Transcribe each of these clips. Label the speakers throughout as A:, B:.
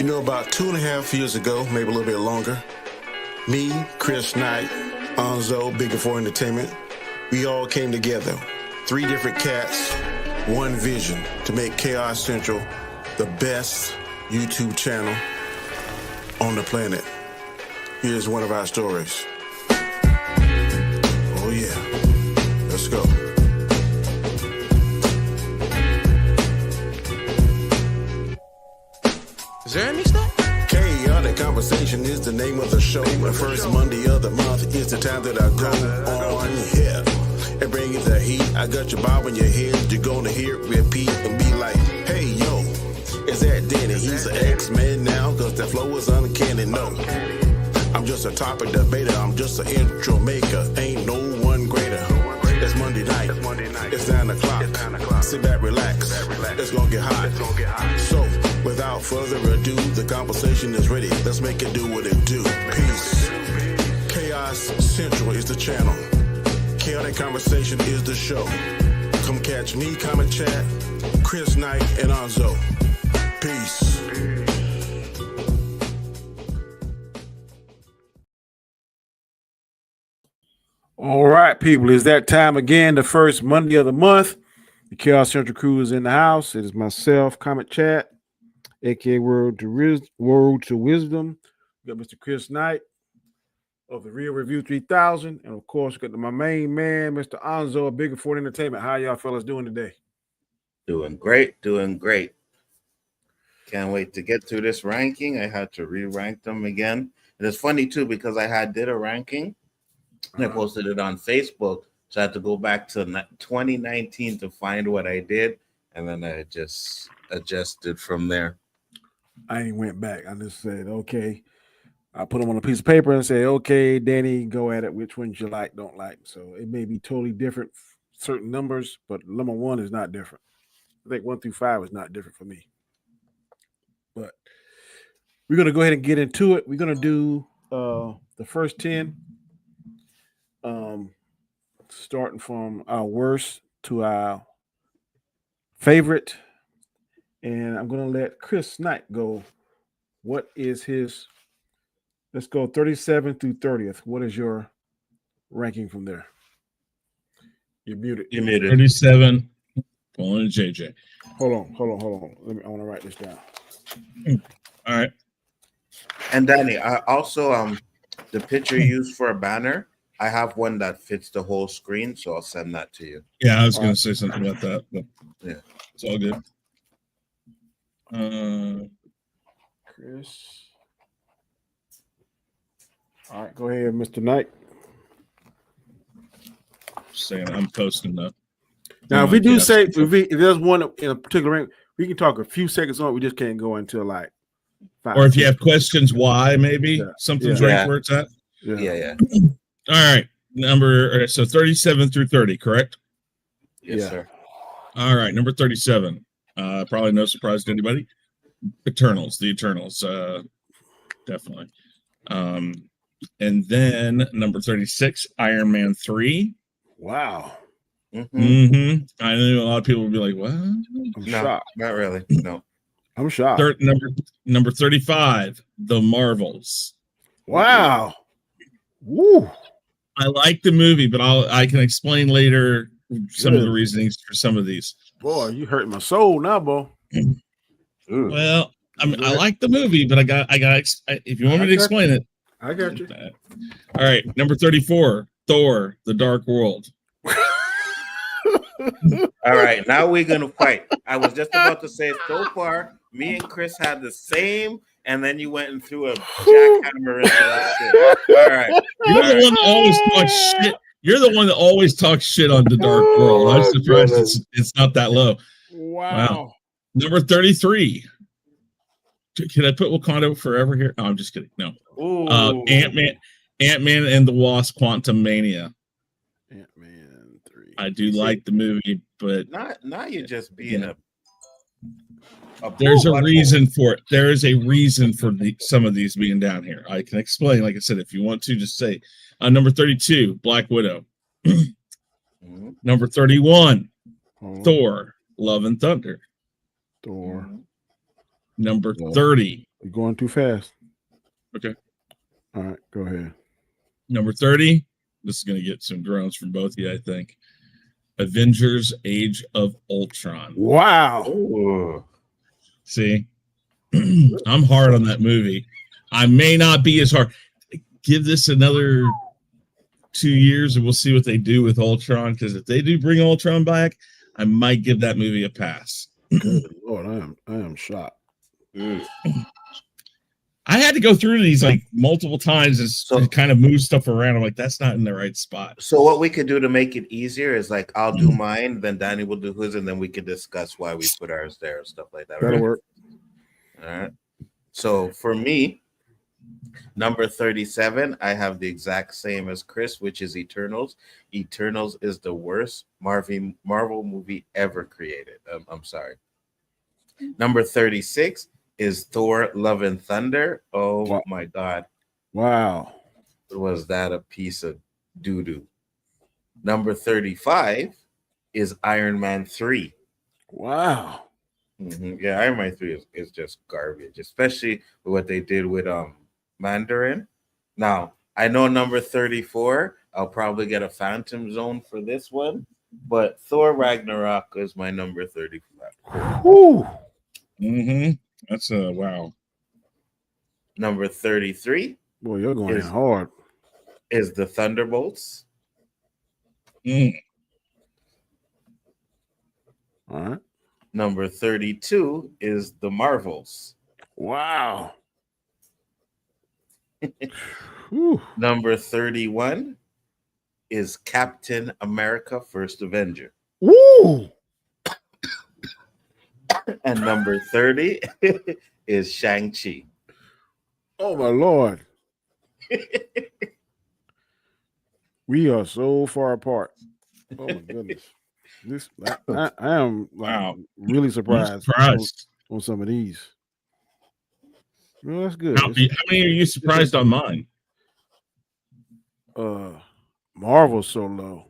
A: You know, about 2.5 years ago, maybe a little bit longer, me, Chris Knight, Onzo, Biggaford Entertainment, we all came together. 3 different cats, one vision to make Khaos Central the best YouTube channel on the planet. Here's one of our stories. Oh yeah, let's go.
B: Is there any stuff?
A: Khaotic Conversation is the name of the show. The first Monday of the month is the time that I go on here and bring you the heat. I got your bob in your head. You're gonna hear it repeat and be like, hey yo, is that Danny? He's an X-Man now, cause that flow is uncanny. No, I'm just a topic debater. I'm just an intro maker. Ain't no one greater. It's Monday night. It's 9 o'clock. Sit back, relax. It's gonna get hot. So, without further ado, the conversation is ready. Let's make it do what it do. Peace. Khaos Central is the channel. Khaotic Conversation is the show. Come catch me, comment, chat, Chris Knight, and Onzo. Peace.
C: All right, people, it's that time again, the first Monday of the month. The Khaos Central crew is in the house. It is myself, Comment Chat, aka Word to Wisdom. We got Mr. Chris Knight of the Real Review 3000. And of course, we got my main man, Mr. Onzo of Biggaford Entertainment. How y'all fellas doing today?
D: Doing great, doing great. Can't wait to get through this ranking. I had to re-rank them again. And it's funny too, because I did a ranking and I posted it on Facebook. So I had to go back to 2019 to find what I did. And then I just adjusted from there.
C: I ain't went back. I just said, okay. I put them on a piece of paper and say, okay, Danny, go at it. Which ones you like, don't like. So it may be totally different, certain numbers, but number 1 is not different. I think 1 through 5 is not different for me. But we're going to go ahead and get into it. We're going to do the first 10, starting from our worst to our favorite. And I'm going to let Chris Knight go. What is his... Let's go 37 through 30th. What is your ranking from there? You're muted.
D: You muted.
E: 37. Pulling JJ.
C: Hold on. I want to write this down.
E: All right.
D: And Danny, I also the picture you used for a banner, I have one that fits the whole screen, so I'll send that to you.
E: Yeah, I was going to say something about that, but
D: yeah,
E: it's all good.
C: Chris. All right, go ahead, Mr. Knight.
E: Just saying, I'm posting that.
C: Now, if we do say, if there's one in a particular rank, we can talk a few seconds on it. We just can't go until like 5.
E: Or if you have questions, why maybe something's ranked where it's at.
D: Yeah.
E: All right, so 37 through 30, correct?
D: Yes, sir.
E: All right, number 37. Probably no surprise to anybody. The Eternals, definitely. And then number 36, Iron Man 3.
C: Wow.
E: Mm-hmm. I know a lot of people will be like, "What?"
C: I'm shocked.
D: Not really. No.
C: I'm shocked.
E: Number 35, The Marvels.
C: Wow. Woo.
E: I like the movie, but I can explain later some of the reasonings for some of these.
C: Boy, you hurt my soul now, boy.
E: Well, I like the movie, but I got. If you want me to explain it,
C: I got you.
E: All right, number 34, Thor: The Dark World.
D: All right, now we're gonna fight. I was just about to say, so far, me and Chris had the same, and then you went and threw a jackhammer into that shit. All right,
E: you're the one that always talks shit. You're the one that always talks shit on The Dark World. I'm surprised it's not that low.
C: Wow.
E: Number 33. Can I put Wakanda Forever here? Oh, I'm just kidding. No. Ant-Man and the Wasp: Quantumania.
C: Ant-Man 3.
E: I do like the movie, but
D: not you're just being a
E: there's a reason for it. There is a reason for some of these being down here. I can explain, like I said, if you want to, just say. Number 32, Black Widow. Number 31, Thor: Love and Thunder.
C: Thor.
E: Number 30,
C: You're going too fast.
E: Okay.
C: All right, go ahead.
E: Number 30. This is going to get some groans from both of you, I think. Avengers: Age of Ultron.
C: Wow.
D: Ooh.
E: See, I'm hard on that movie. I may not be as hard. Give this another 2 years and we'll see what they do with Ultron. Because if they do bring Ultron back, I might give that movie a pass.
C: Good Lord, I am shocked.
E: I had to go through these like multiple times and kind of move stuff around. I'm like, that's not in the right spot.
D: So what we could do to make it easier is like I'll do mine, then Danny will do his, and then we could discuss why we put ours there and stuff like that.
C: That'll
D: Right?
C: work.
D: All right. So for me, number 37, I have the exact same as Chris, which is Eternals. Eternals is the worst Marvel movie ever created. I'm sorry. Number 36 is Thor: Love and Thunder. Oh
C: Wow.
D: my God.
C: Wow.
D: Was that a piece of doo-doo? Number 35 is Iron Man 3.
C: Wow.
D: Yeah, Iron Man 3 is just garbage, especially with what they did with Mandarin. Now, I know number 34, I'll probably get a Phantom Zone for this one, but Thor Ragnarok is my number 35.
C: Whew.
E: That's a wow.
D: Number 33
C: Boy, you're going in hard.
D: is the Thunderbolts.
C: All right.
D: Number 32 is the Marvels.
C: Wow.
D: Number 31 is Captain America: First Avenger.
C: Woo!
D: And number 30 is Shang-Chi.
C: Oh my Lord. We are so far apart. Oh my goodness. I am like, really surprised on some of these. Well, that's good.
E: How many are you surprised on mine?
C: Marvel's so low.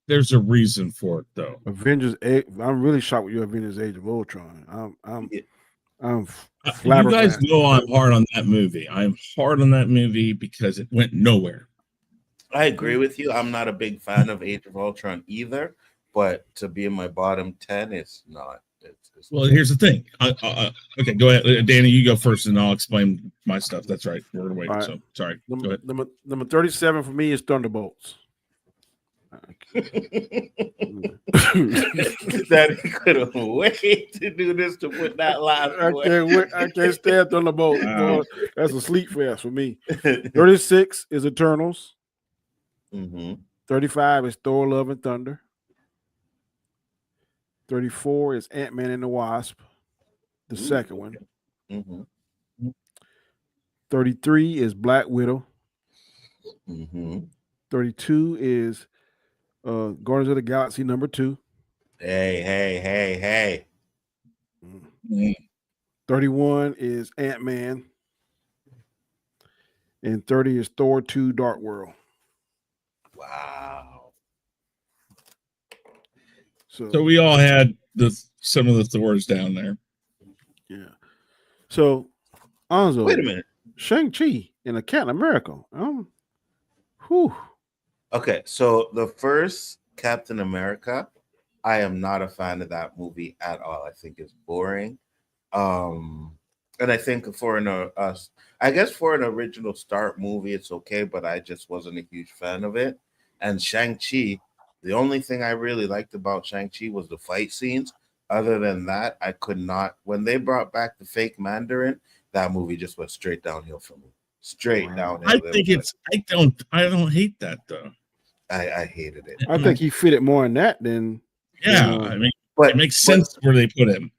E: There's a reason for it, though.
C: Avengers. I'm really shocked with your Avengers: Age of Ultron. I'm
E: you guys know I'm hard on that movie. I'm hard on that movie because it went nowhere.
D: I agree with you. I'm not a big fan of Age of Ultron either, but to be in my bottom 10, it's not.
E: Well, here's the thing. Okay, go ahead, Danny. You go first, and I'll explain my stuff. That's right. We're waiting. Right. So sorry. Go ahead.
C: Number 37 for me is Thunderbolts.
D: That he couldn't wait to do this to put that last.
C: I can't stand Thunderbolts. Wow. That's a sleep fest for me. 36 is Eternals. 35 is Thor: Love and Thunder. 34 is Ant-Man and the Wasp, the second one. 33 is Black Widow. 32 is Guardians of the Galaxy #2.
D: Hey.
C: 31 is Ant-Man. And 30 is Thor 2: Dark World.
D: Wow.
E: So we all had some of the Thors down there.
C: Yeah. So Anzo,
D: wait a minute.
C: Shang-Chi and a Captain America. Whew.
D: Okay, so the first Captain America, I am not a fan of that movie at all. I think it's boring. And I think for an original start movie, it's okay, but I just wasn't a huge fan of it. And Shang-Chi, the only thing I really liked about Shang-Chi was the fight scenes. Other than that, I could not. When they brought back the fake Mandarin, that movie just went straight downhill for me. Straight downhill.
E: I don't hate that though.
D: I hated it.
C: I think he fitted more in that than.
E: I mean, but it makes sense where they put him.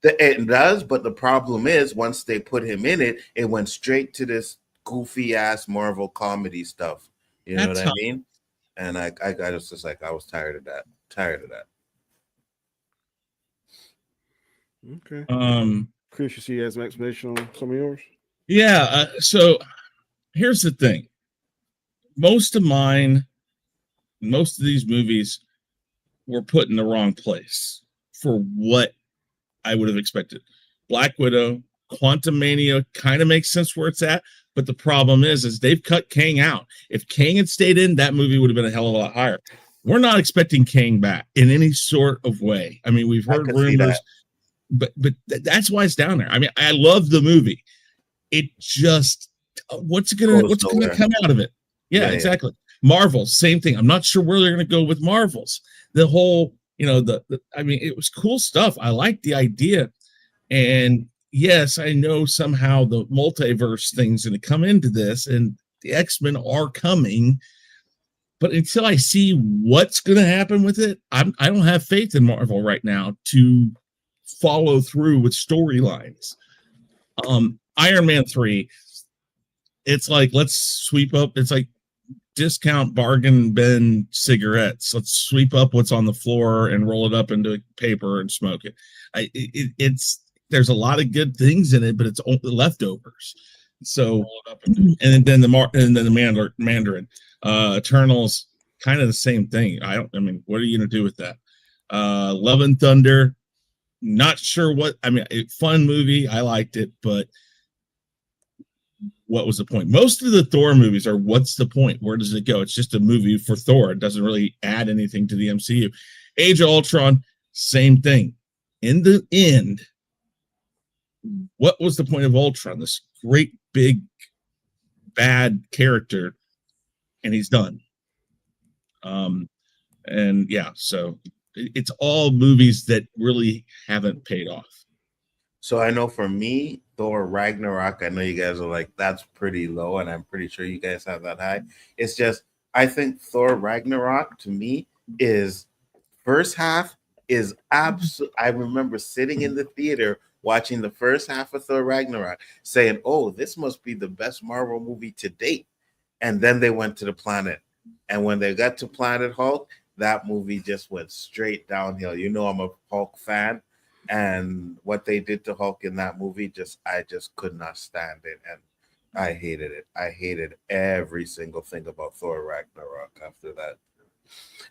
D: It does, but the problem is once they put him in it, it went straight to this goofy ass Marvel comedy stuff. You know what I mean? And I was just like, I was tired of that.
C: Okay. Chris, you see as an explanation on some of yours?
E: Yeah. So here's the thing. Most of these movies were put in the wrong place for what I would have expected. Black Widow, Quantum Mania kind of makes sense where it's at, but the problem is they've cut Kang out. If Kang had stayed in, that movie would have been a hell of a lot higher. We're not expecting Kang back in any sort of way. I mean, we've heard rumors, but that's why it's down there. I mean, I love the movie. It just what's gonna come out of it? Yeah, exactly. Marvel, same thing. I'm not sure where they're gonna go with Marvels. The whole, I mean, it was cool stuff. I like the idea, and yes, I know somehow the multiverse thing's gonna come into this, and the X-Men are coming. But until I see what's going to happen with it, I don't have faith in Marvel right now to follow through with storylines. Iron Man 3, it's like, let's sweep up. It's like discount bargain bin cigarettes. Let's sweep up what's on the floor and roll it up into paper and smoke it. It's there's a lot of good things in it, but it's only leftovers. So, and then the Mandarin. Eternals, kind of the same thing. I mean, what are you gonna do with that? Love and Thunder, not sure what. I mean, fun movie. I liked it, but what was the point? Most of the Thor movies are, what's the point? Where does it go? It's just a movie for Thor. It doesn't really add anything to the MCU. Age of Ultron, same thing. In the end, what was the point of Ultron? This great big bad character, and he's done. And yeah, so it's all movies that really haven't paid off.
D: So I know for me, Thor Ragnarok, I know you guys are like, that's pretty low, and I'm pretty sure you guys have that high. It's just, I think Thor Ragnarok to me is first half is absolute. I remember sitting in the theater watching the first half of Thor Ragnarok saying, oh, this must be the best Marvel movie to date. And then they went to the planet. And when they got to Planet Hulk, that movie just went straight downhill. You know, I'm a Hulk fan. And what they did to Hulk in that movie, I just could not stand it. And I hated it. I hated every single thing about Thor Ragnarok after that.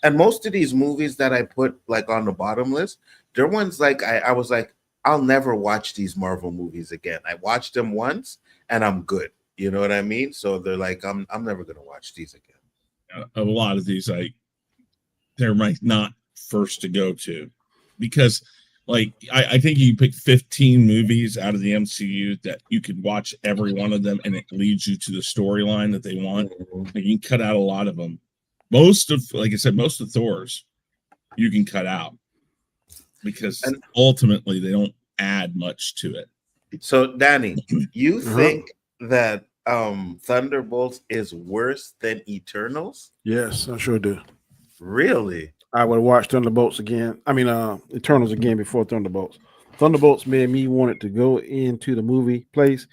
D: And most of these movies that I put like on the bottom list, they're ones like I was like, I'll never watch these Marvel movies again. I watched them once and I'm good. You know what I mean? So they're like, I'm never gonna watch these again.
E: A lot of these, they're not first to go to, because like I think you pick 15 movies out of the MCU that you can watch every one of them, and it leads you to the storyline that they want. Like, you can cut out a lot of them. Most of Thor's you can cut out because ultimately they don't add much to it.
D: So Danny, you think that Thunderbolts is worse than Eternals?
C: Yes, I sure do.
D: Really?
C: I would watch Thunderbolts again. I mean, Eternals again before Thunderbolts. Thunderbolts made me want to go into the movie place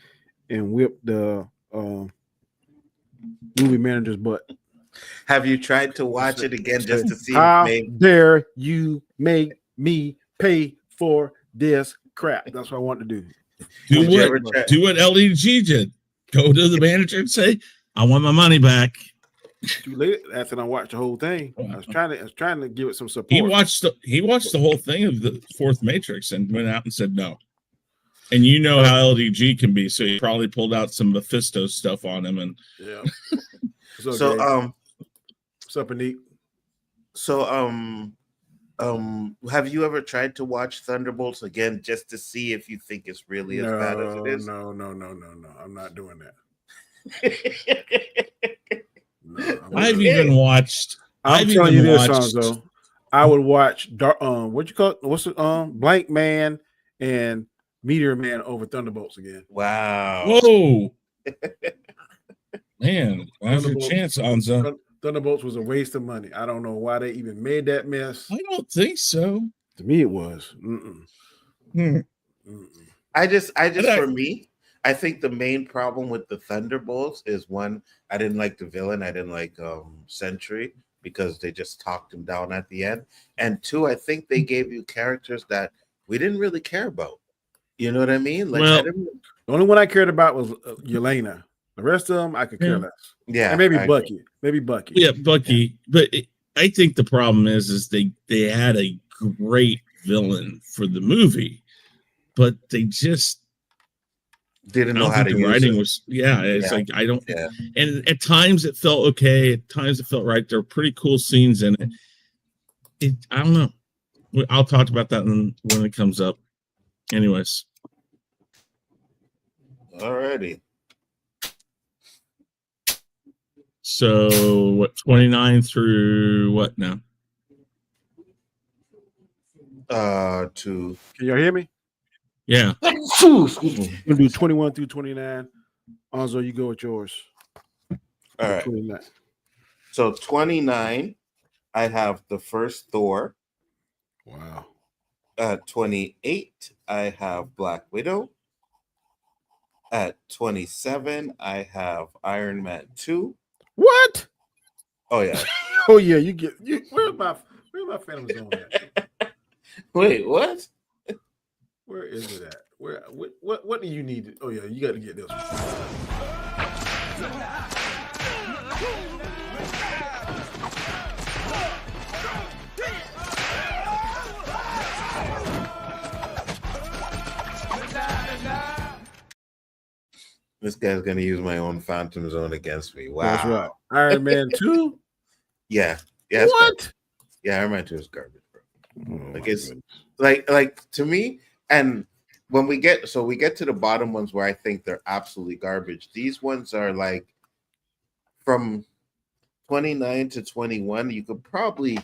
C: and whip the movie manager's butt.
D: Have you tried to watch it again just to see?
C: How dare you make me pay for this crap? That's what I want to do.
E: Do what LEG did. Go to the manager and say, I want my money back.
C: Too late. After I watched the whole thing, I was trying to give it some support.
E: He watched the whole thing of the fourth Matrix and went out and said no. And you know how LDG can be, so he probably pulled out some Mephisto stuff on him. And
C: yeah.
D: So
C: what's up, Anik?
D: So have you ever tried to watch Thunderbolts again just to see if you think it's really as bad as it is?
C: No. I'm not doing that.
E: I've even watched.
C: I'm telling you this, Sonzo. I would watch what you call it? What's it? Blank Man and Meteor Man over Thunderbolts again.
D: Wow.
E: Whoa. Man, now's your chance, Onzo.
C: Thunderbolts was a waste of money. I don't know why they even made that mess.
E: I don't think so.
C: To me, it was.
D: I just for me, I think the main problem with the Thunderbolts is, one, I didn't like the villain. I didn't like Sentry because they just talked him down at the end. And two, I think they gave you characters that we didn't really care about. You know what I mean? Like,
E: well,
C: the only one I cared about was Yelena. The rest of them I could care less.
D: Yeah,
C: and maybe Bucky.
D: Agree.
C: Maybe Bucky.
E: Yeah, Bucky. But I think the problem is they had a great villain for the movie, but they just
D: Didn't
E: I
D: know
E: don't
D: how
E: think
D: to
E: the
D: use
E: writing
D: it.
E: was. Yeah, it's
D: Yeah.
E: like I don't.
D: Yeah.
E: And at times it felt okay. At times it felt right. There are pretty cool scenes in it. I don't know. I'll talk about that when it comes up. Anyways.
D: Alrighty.
E: So what? 29 through what now?
D: To
C: Can y'all hear me?
E: Yeah.
D: excuse me.
C: We're gonna do 21 through 29. Onzo, you go with yours.
D: All right.
C: 29.
D: So 29, I have the first Thor.
C: Wow.
D: 28, I have Black Widow. At 27, I have Iron Man 2.
C: What?
D: Oh yeah.
C: Oh yeah, where's my Phantom Zone at?
D: Wait, what?
C: Where is it at? What do you need to, oh yeah, you got to get this one.
D: This guy's gonna use my own Phantom Zone against me. Wow.
C: That's right. Iron Man 2?
D: Yeah. Yeah. it's
C: What?
D: garbage. Yeah, Iron Man 2 is garbage, bro.
C: Oh,
D: Like
C: my
D: it's
C: goodness.
D: like to me, and when we get to the bottom ones where I think they're absolutely garbage. These ones are like from 29 to 21. You could probably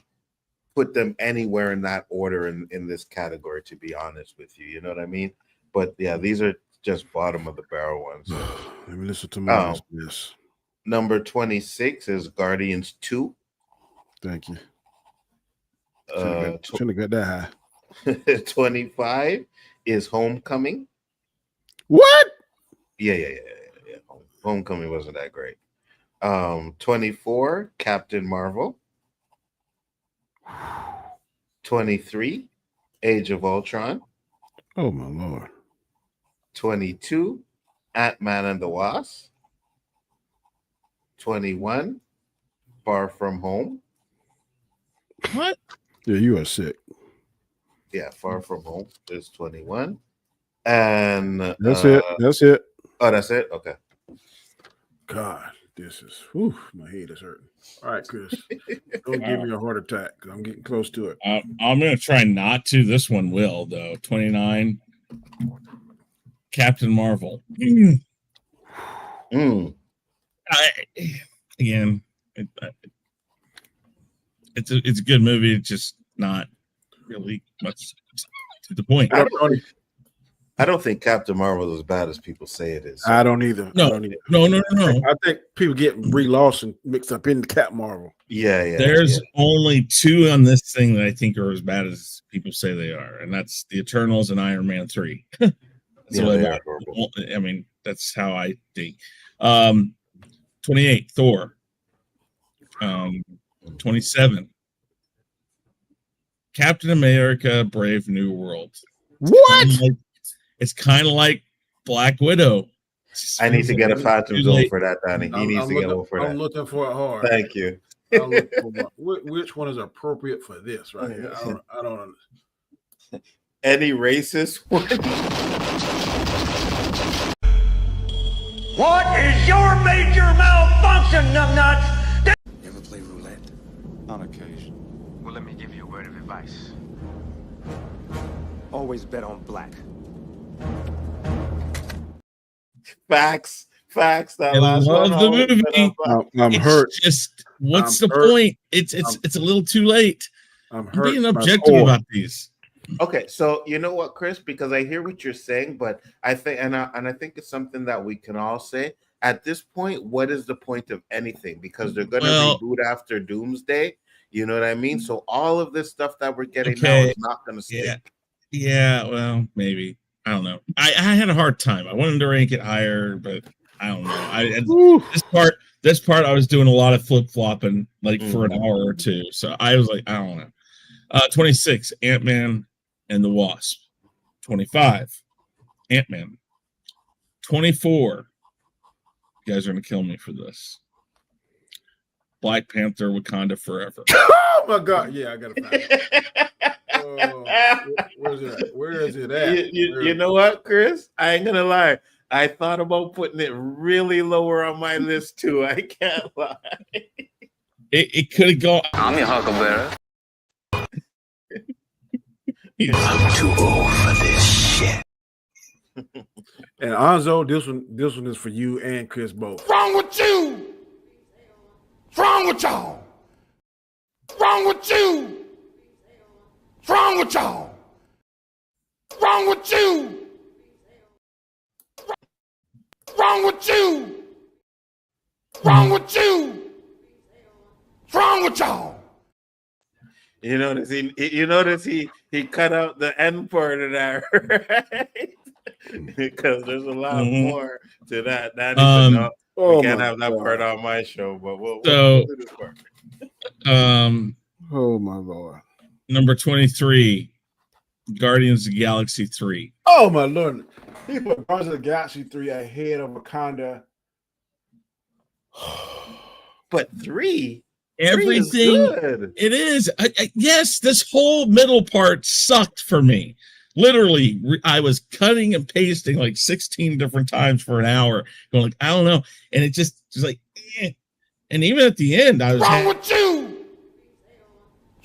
D: put them anywhere in that order in this category, to be honest with you. You know what I mean? But yeah, these are just bottom of the barrel ones.
C: Let me listen to my yes.
D: Number 26 is Guardians 2.
C: Thank you. Shouldn't have got that high.
D: 25 is Homecoming.
C: What?
D: Yeah. Homecoming wasn't that great. 24, Captain Marvel. 23, Age of Ultron.
C: Oh my Lord.
D: 22, Ant-Man and the Wasp. 21, Far From Home.
E: What?
C: Yeah, you are sick.
D: Yeah, Far From Home is 21. And
C: That's it. That's it.
D: Oh, that's it? Okay.
C: God, this is my head is hurting. All right, Chris. Don't give me a heart attack because I'm getting close to it.
E: I'm gonna try not to. This one will though. 29. Captain Marvel. Again, it's a good movie. It's just not really much to the point.
D: I don't think Captain Marvel is as bad as people say it is.
C: I don't either.
E: No.
C: I think people get Brie Larson mixed up in Cap Marvel.
D: Yeah.
E: There's only two on this thing that I think are as bad as people say they are, and that's the Eternals and Iron Man 3. I mean, that's how I think. 28, Thor. 27, Captain America: Brave New World.
C: What?
E: It's kind of like Black Widow.
D: I need to get a Phantom Zone for that, Danny. He needs to get one for that.
C: I'm looking for it hard.
D: Thank you.
C: Which one is appropriate for this right here? I don't understand.
D: Any racist one?
B: What is your major malfunction, numbnuts?
F: You ever play roulette?
G: On occasion.
F: Well, let me give you a word of advice. Always bet on black.
D: Facts. That
E: I
D: last
E: love
D: one.
E: the movie.
C: I'm hurt.
E: Just what's the
C: hurt.
E: point? It's a little too late.
C: I'm
E: I'm being
C: hurt.
E: objective about these.
D: Okay, so you know what, Chris? Because I hear what you're saying, but I think, and I think it's something that we can all say at this point. What is the point of anything? Because they're going to reboot after Doomsday. You know what I mean? So all of this stuff that we're getting now is not going to stick.
E: Yeah. Well, maybe. I don't know. I had a hard time. I wanted to rank it higher, but I don't know. This part, I was doing a lot of flip flopping like for an hour or two. So I was like, I don't know. 26, Ant-Man and the Wasp. 25, Ant-Man. 24. You guys are gonna kill me for this. Black Panther: Wakanda Forever.
C: Oh my God! Yeah, I gotta find it. Where is it at?
D: You know what, Chris? I ain't gonna lie. I thought about putting it really lower on my list too. I can't lie.
E: It could have gone.
F: I'm your huckleberry.
A: I'm too old for this shit.
C: And Anzo, this one is for you and Chris both.
A: Wrong with you? Wrong with y'all? Wrong with you? Wrong with y'all? Wrong with you? Wrong with you? Wrong with you? Wrong with y'all?
D: You notice he cut out the end part of that, right? Because there's a lot more to that. That is enough. We can't have that part on my show, but we'll do this part.
C: Oh my Lord.
E: Number 23, Guardians of the Galaxy 3.
C: Oh my Lord. He put Guardians of the Galaxy 3 ahead of Wakanda.
D: But 3?
E: Everything it is. Yes, this whole middle part sucked for me. Literally, I was cutting and pasting like 16 different times for an hour, going like, I don't know, and it just like, eh. And even at the end, I was
A: wrong with you.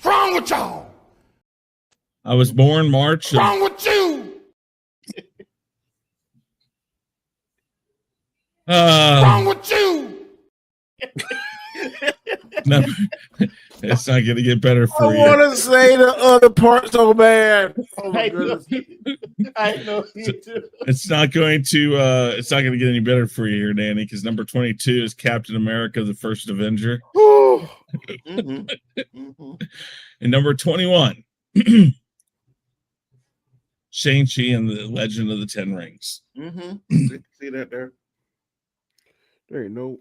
A: Wrong with y'all.
E: I was born March.
A: Wrong with you. Wrong with you.
E: No, it's not going to get better for
C: I
E: you.
C: want to say the other part so bad. Oh my goodness.
D: I know you do.
E: It's not going to get any better for you here, Danny, because number 22 is Captain America, the First Avenger. And number 21, Shang-Chi and the Legend of the Ten Rings.
D: See that there?
C: There ain't no.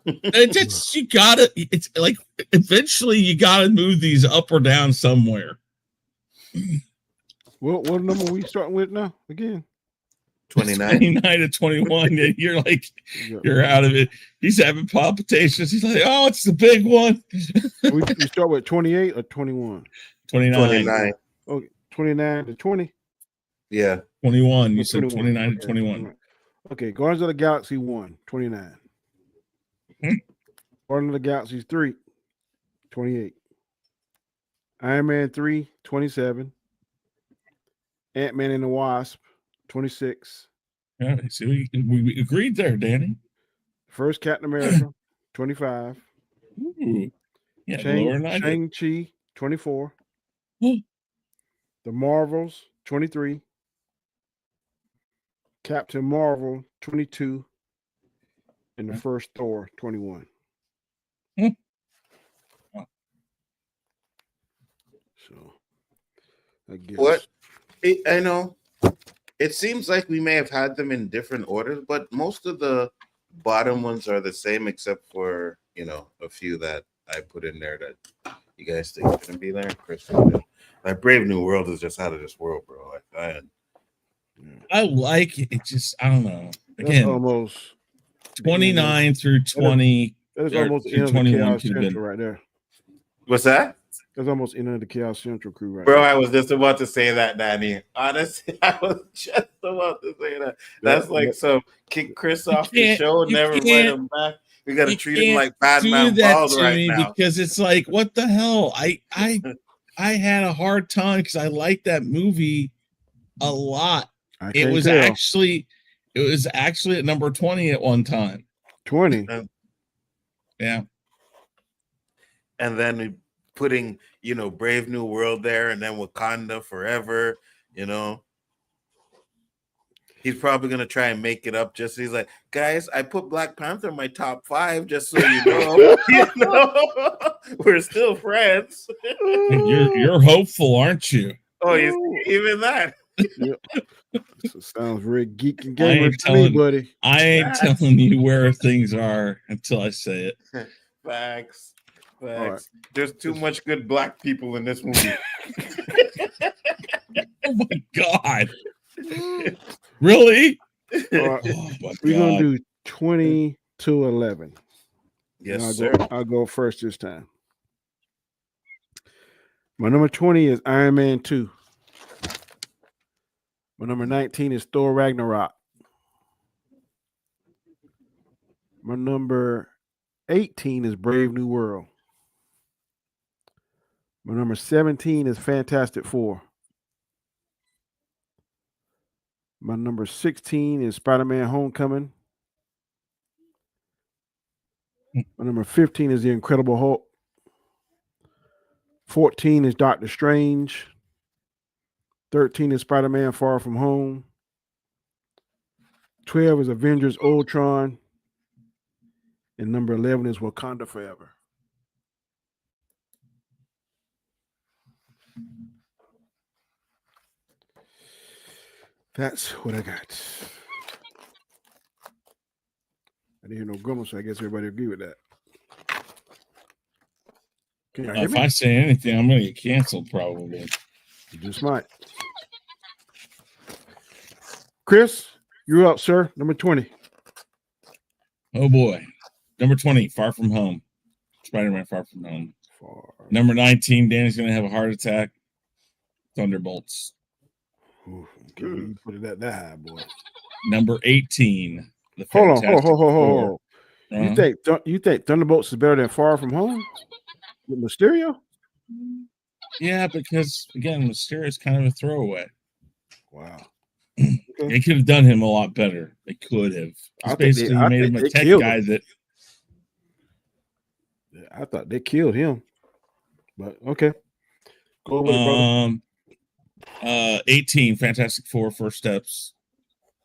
E: It's like eventually you gotta move these up or down somewhere.
C: What number are we starting with now again?
D: 29
E: to 21. And you're like, you're out of it. He's having palpitations. He's like, oh, it's the big one.
C: we start with 28 or 21?
E: 29.
C: Okay, 29 to 20.
D: Yeah.
E: 21. You said 29 to 21.
C: Okay, Guardians of the Galaxy 1, 29. Guardians of the Galaxy 3, 28. Iron Man 3, 27. Ant-Man and the Wasp, 26.
E: Yeah, see, we agreed there, Danny.
C: First Captain America, 25.
E: Ooh. Yeah, lower than I did.
C: Shang-Chi, 24. The Marvels, 23. Captain Marvel, 22. And the first Thor, 21. So, I guess.
D: What? I know. It seems like we may have had them in different orders, but most of the bottom ones are the same, except for, a few that I put in there that you guys think shouldn't be there. Like Brave New World is just out of this world, bro.
E: I like it. Just, I don't know. Again,
C: that's almost
E: 29 through 20.
C: That's almost the end of the Khaos Central right there.
D: What's that?
C: That's almost in the Khaos Central crew right
D: Bro,
C: there.
D: I was just about to say that, Danny. Honestly, I was just about to say that. That's like some kick Chris off the show, never invite him back. We got to treat him like Batman Bald right now.
E: Because it's like, what the hell? I had a hard time because I liked that movie a lot. It was actually at number 20 at one time.
C: 20.
E: Yeah.
D: And then we putting, Brave New World there, and then Wakanda Forever, He's probably gonna try and make it up. He's like, guys, I put Black Panther in my top 5, just so you know. We're still friends.
E: You're hopeful, aren't you?
D: Oh, even that.
C: Yep. Sounds very geek and gamer to me, buddy.
E: I ain't telling you where things are until I say it.
D: Facts.
C: Right.
D: There's too much good black people in this movie.
E: Oh my God. Really?
C: Right.
E: Oh my
C: We're
E: God.
C: gonna do 20 to 11.
D: Yes, sir.
C: I'll go first this time. My number 20 is Iron Man 2. My number 19 is Thor Ragnarok. My number 18 is Brave New World. My number 17 is Fantastic Four. My number 16 is Spider-Man Homecoming. My number 15 is The Incredible Hulk. 14 is Doctor Strange. 13 is Spider-Man Far From Home. 12 is Avengers Ultron. And number 11 is Wakanda Forever. That's what I got. I didn't hear no grumble, so I guess everybody agree with that. Can y'all hear
E: If
C: me?
E: I say anything, I'm going to get canceled probably.
C: You just might. Chris, you're up, sir. Number 20.
E: Oh boy. Number 20, Far From Home. Spider-Man Far From Home. Number 19, Danny's going to have a heart attack. Thunderbolts.
C: Ooh, okay, you put it at that high, boy.
E: Number 18, the
C: Hold
E: Fantastic
C: on.
E: Four.
C: You think Thunderbolts is better than Far From Home with Mysterio?
E: Yeah, because again, Mysterio is kind of a throwaway.
C: Wow.
E: They could have done him a lot better. They could have.
C: I
E: Basically,
C: think
E: made him a
C: they
E: tech
C: killed
E: guy
C: him.
E: that.
C: Yeah, I thought they killed him, but okay. Go with it, brother.
E: 18, Fantastic Four, First Steps.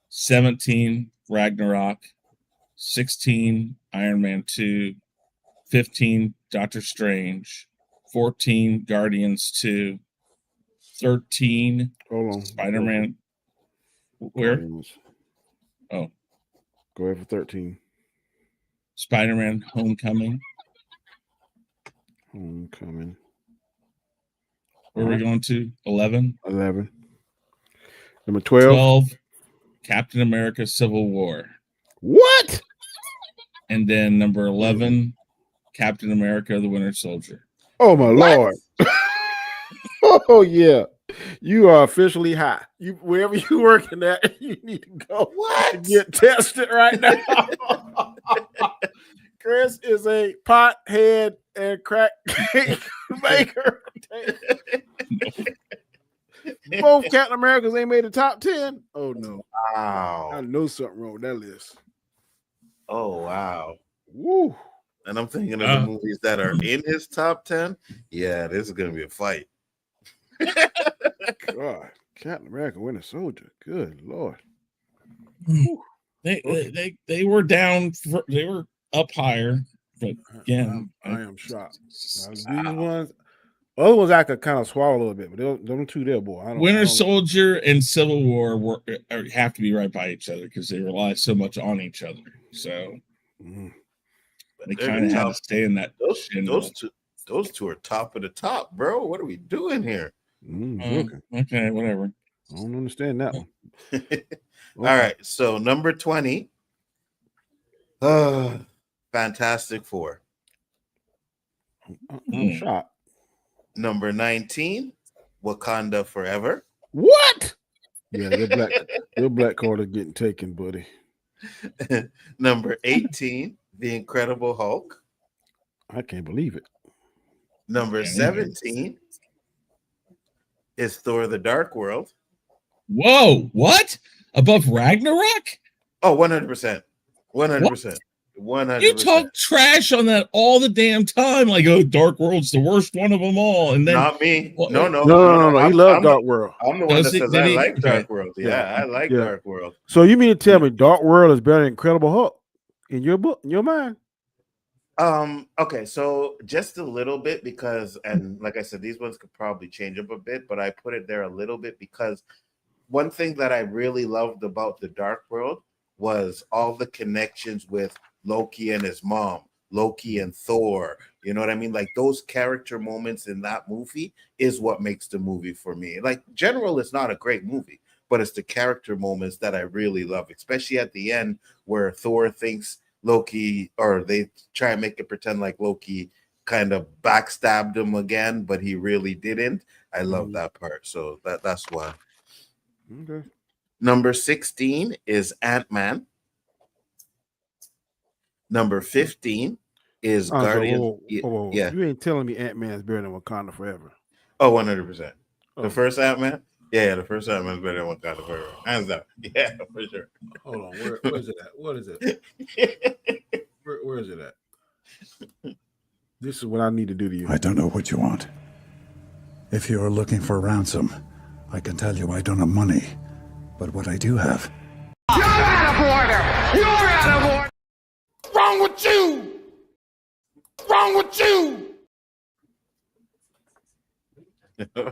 E: 17, Ragnarok. 16, Iron Man 2. 15, Doctor Strange. 14, Guardians 2. 13,
C: Hold on.
E: Spider-Man. Where?
C: Guardians.
E: Oh.
C: Go ahead for 13.
E: Spider-Man Homecoming.
C: Homecoming.
E: Where are we going to? 11?
C: 11. Number 12.
E: 12, Captain America Civil War.
C: What?
E: And then number 11, Captain America the Winter Soldier.
C: Oh, my Lord. Oh, yeah. You are officially high. You wherever you're working at, you need to go and get tested right now. Chris is a pothead and crack cake maker. Both Captain Americas ain't made the top 10. Oh no.
D: Wow.
C: I know something wrong with that list.
D: Oh wow.
C: Woo.
D: And I'm thinking of the movies that are in his top 10. Yeah, this is gonna be a fight.
C: God, Captain America Winter Soldier. Good Lord.
E: They were down. They were up higher, but again,
C: I am shocked. Now, these ones, other ones I could kind of swallow a little bit, but them two there, boy.
E: Winter Soldier and Civil War have to be right by each other because they rely so much on each other. So they kind of have to stay in that.
D: Those two are top of the top, bro. What are we doing here?
E: Okay, whatever.
C: I don't understand that one.
D: Okay. All right, so number 20, Fantastic Four.
C: I'm shocked.
D: Number 19, Wakanda Forever.
C: What? Yeah, your black card is getting taken, buddy.
D: Number 18, The Incredible Hulk.
C: I can't believe it.
D: Number 17 is Thor: The Dark World.
E: Whoa, what? Above Ragnarok?
D: Oh, 100%. 100%. 100%.
E: You talk trash on that all the damn time. Like, oh, Dark World's the worst one of them all. And then
D: not me.
E: Well,
D: No.
C: He loves Dark World.
D: I'm the one that says I like Dark World. Yeah, I like Dark World.
C: So you mean to tell me Dark World is better than Incredible Hulk in your book, in your mind?
D: Okay, so just a little bit because, and like I said, these ones could probably change up a bit, but I put it there a little bit because one thing that I really loved about the Dark World was all the connections with Loki and his mom, Loki and Thor. You know what I mean? Like those character moments in that movie is what makes the movie for me. Like General is not a great movie, but it's the character moments that I really love, especially at the end where Thor thinks Loki, or they try and make it pretend like Loki kind of backstabbed him again, but he really didn't. I love that part. So that's why.
C: Okay.
D: Number 16 is Ant-Man. Number 15 is Guardian.
C: Whoa.
D: Yeah.
C: You ain't telling me Ant-Man is better than Wakanda Forever.
D: Oh, 100%.
C: Oh.
D: The first Ant-Man? Yeah, the first Ant-Man is better than Wakanda Forever. Hands down. Yeah, for sure.
C: Hold on. Where's it at? What is it? Where is it at? This is what I need to do to you.
G: I don't know what you want. If you're looking for ransom, I can tell you I don't have money. But what I do have...
B: You're out of order! You're out of order! Wrong with you! Wrong with you!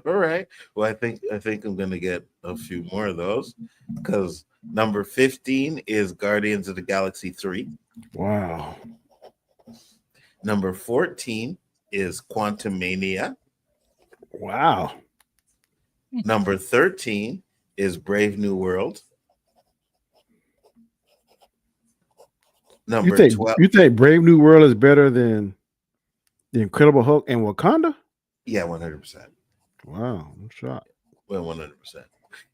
D: All right. Well, I think I'm gonna get a few more of those because number 15 is Guardians of the Galaxy 3.
C: Wow.
D: Number 14 is Quantumania.
C: Wow.
D: Number 13 is Brave New World. Number 12.
C: You think Brave New World is better than The Incredible Hulk and Wakanda?
D: Yeah, 100%.
C: Wow, I'm shocked.
D: Well, 100%.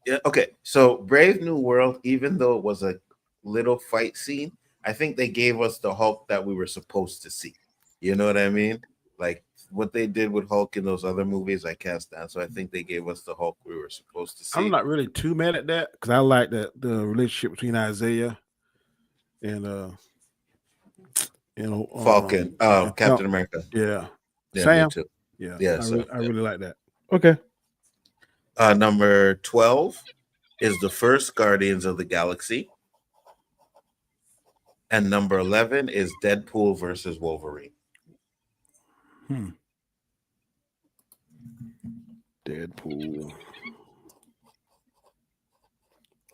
D: Yeah. Okay. So Brave New World, even though it was a little fight scene, I think they gave us the Hulk that we were supposed to see. You know what I mean? Like what they did with Hulk in those other movies, I can't stand. So I think they gave us the Hulk we were supposed to see.
C: I'm not really too mad at that because I like the relationship between Isaiah and
D: Falcon, Captain America.
C: Yeah.
D: Sam.
C: Too. Yeah.
D: Yeah.
C: I really like that. Okay.
D: Number 12 is the first Guardians of the Galaxy. And number 11 is Deadpool versus Wolverine.
C: Deadpool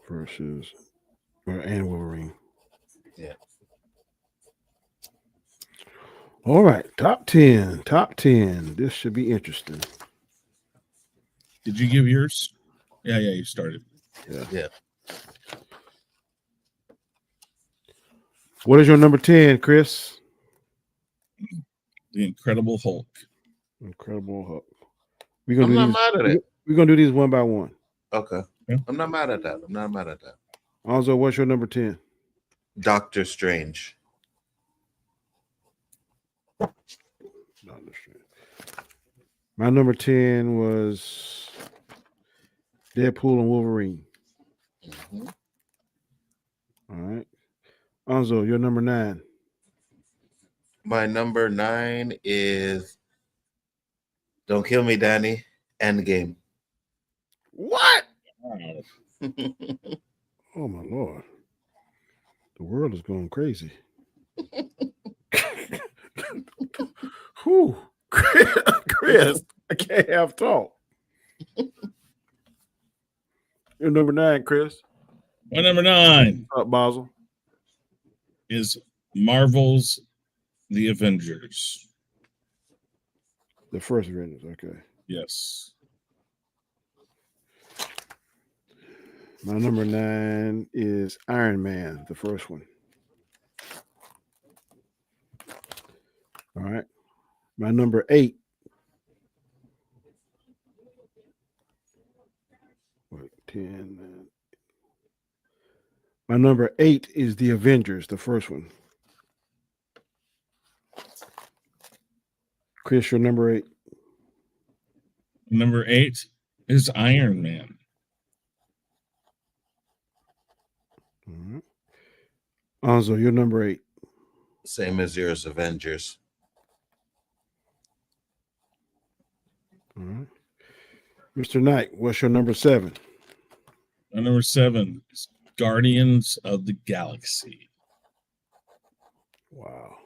C: versus and Wolverine.
D: Yeah.
C: All right. Top 10. This should be interesting.
E: Did you give yours? Yeah, you started.
D: Yeah.
C: What is your number 10, Chris?
E: The Incredible Hulk.
C: Incredible Hulk.
D: I'm not mad at it.
C: We're gonna do these one by one.
D: Okay.
E: Yeah.
D: I'm not mad at that.
C: Also, what's your number 10?
D: Doctor Strange.
C: My number 10 was Deadpool and Wolverine.
D: Mm-hmm.
C: All right. Anzo, your number 9.
D: My number 9 is Don't Kill Me, Danny. Endgame.
C: What? Oh my Lord. The world is going crazy. Whew. Chris, I can't have talk. Your number 9, Chris.
E: My number 9
C: Up, Basel.
E: is Marvel's The Avengers.
C: The first Avengers, okay.
E: Yes.
C: My number 9 is Iron Man, the first one. All right. My number 8. Wait, 10. My number 8 is The Avengers, the first one. Chris, your number 8.
E: Number 8 is Iron Man.
C: All right. Anzo, your number 8.
D: Same as yours, Avengers.
C: All right. Mr. Knight, what's your number 7?
E: My number 7 is Guardians of the Galaxy.
C: Wow.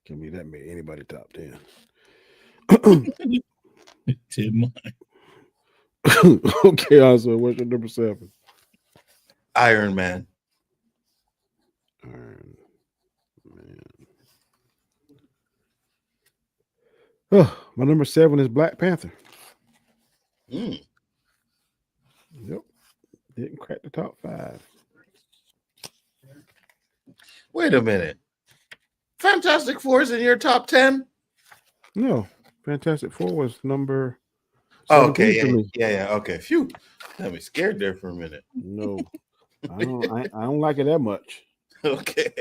C: Can't believe that made anybody top 10.
E: It did mine.
C: Okay, Anzo, what's your number 7?
D: Iron Man.
C: Iron Man. Oh, my number 7 is Black Panther.
D: Mm.
C: Yep. Didn't crack the top 5.
D: Wait a minute. Fantastic Four is in your top 10?
C: No, Fantastic Four was number
D: Okay,
C: 17 for me.
D: yeah. Okay, phew. Got me scared there for a minute.
C: No, I don't like it that much.
D: Okay.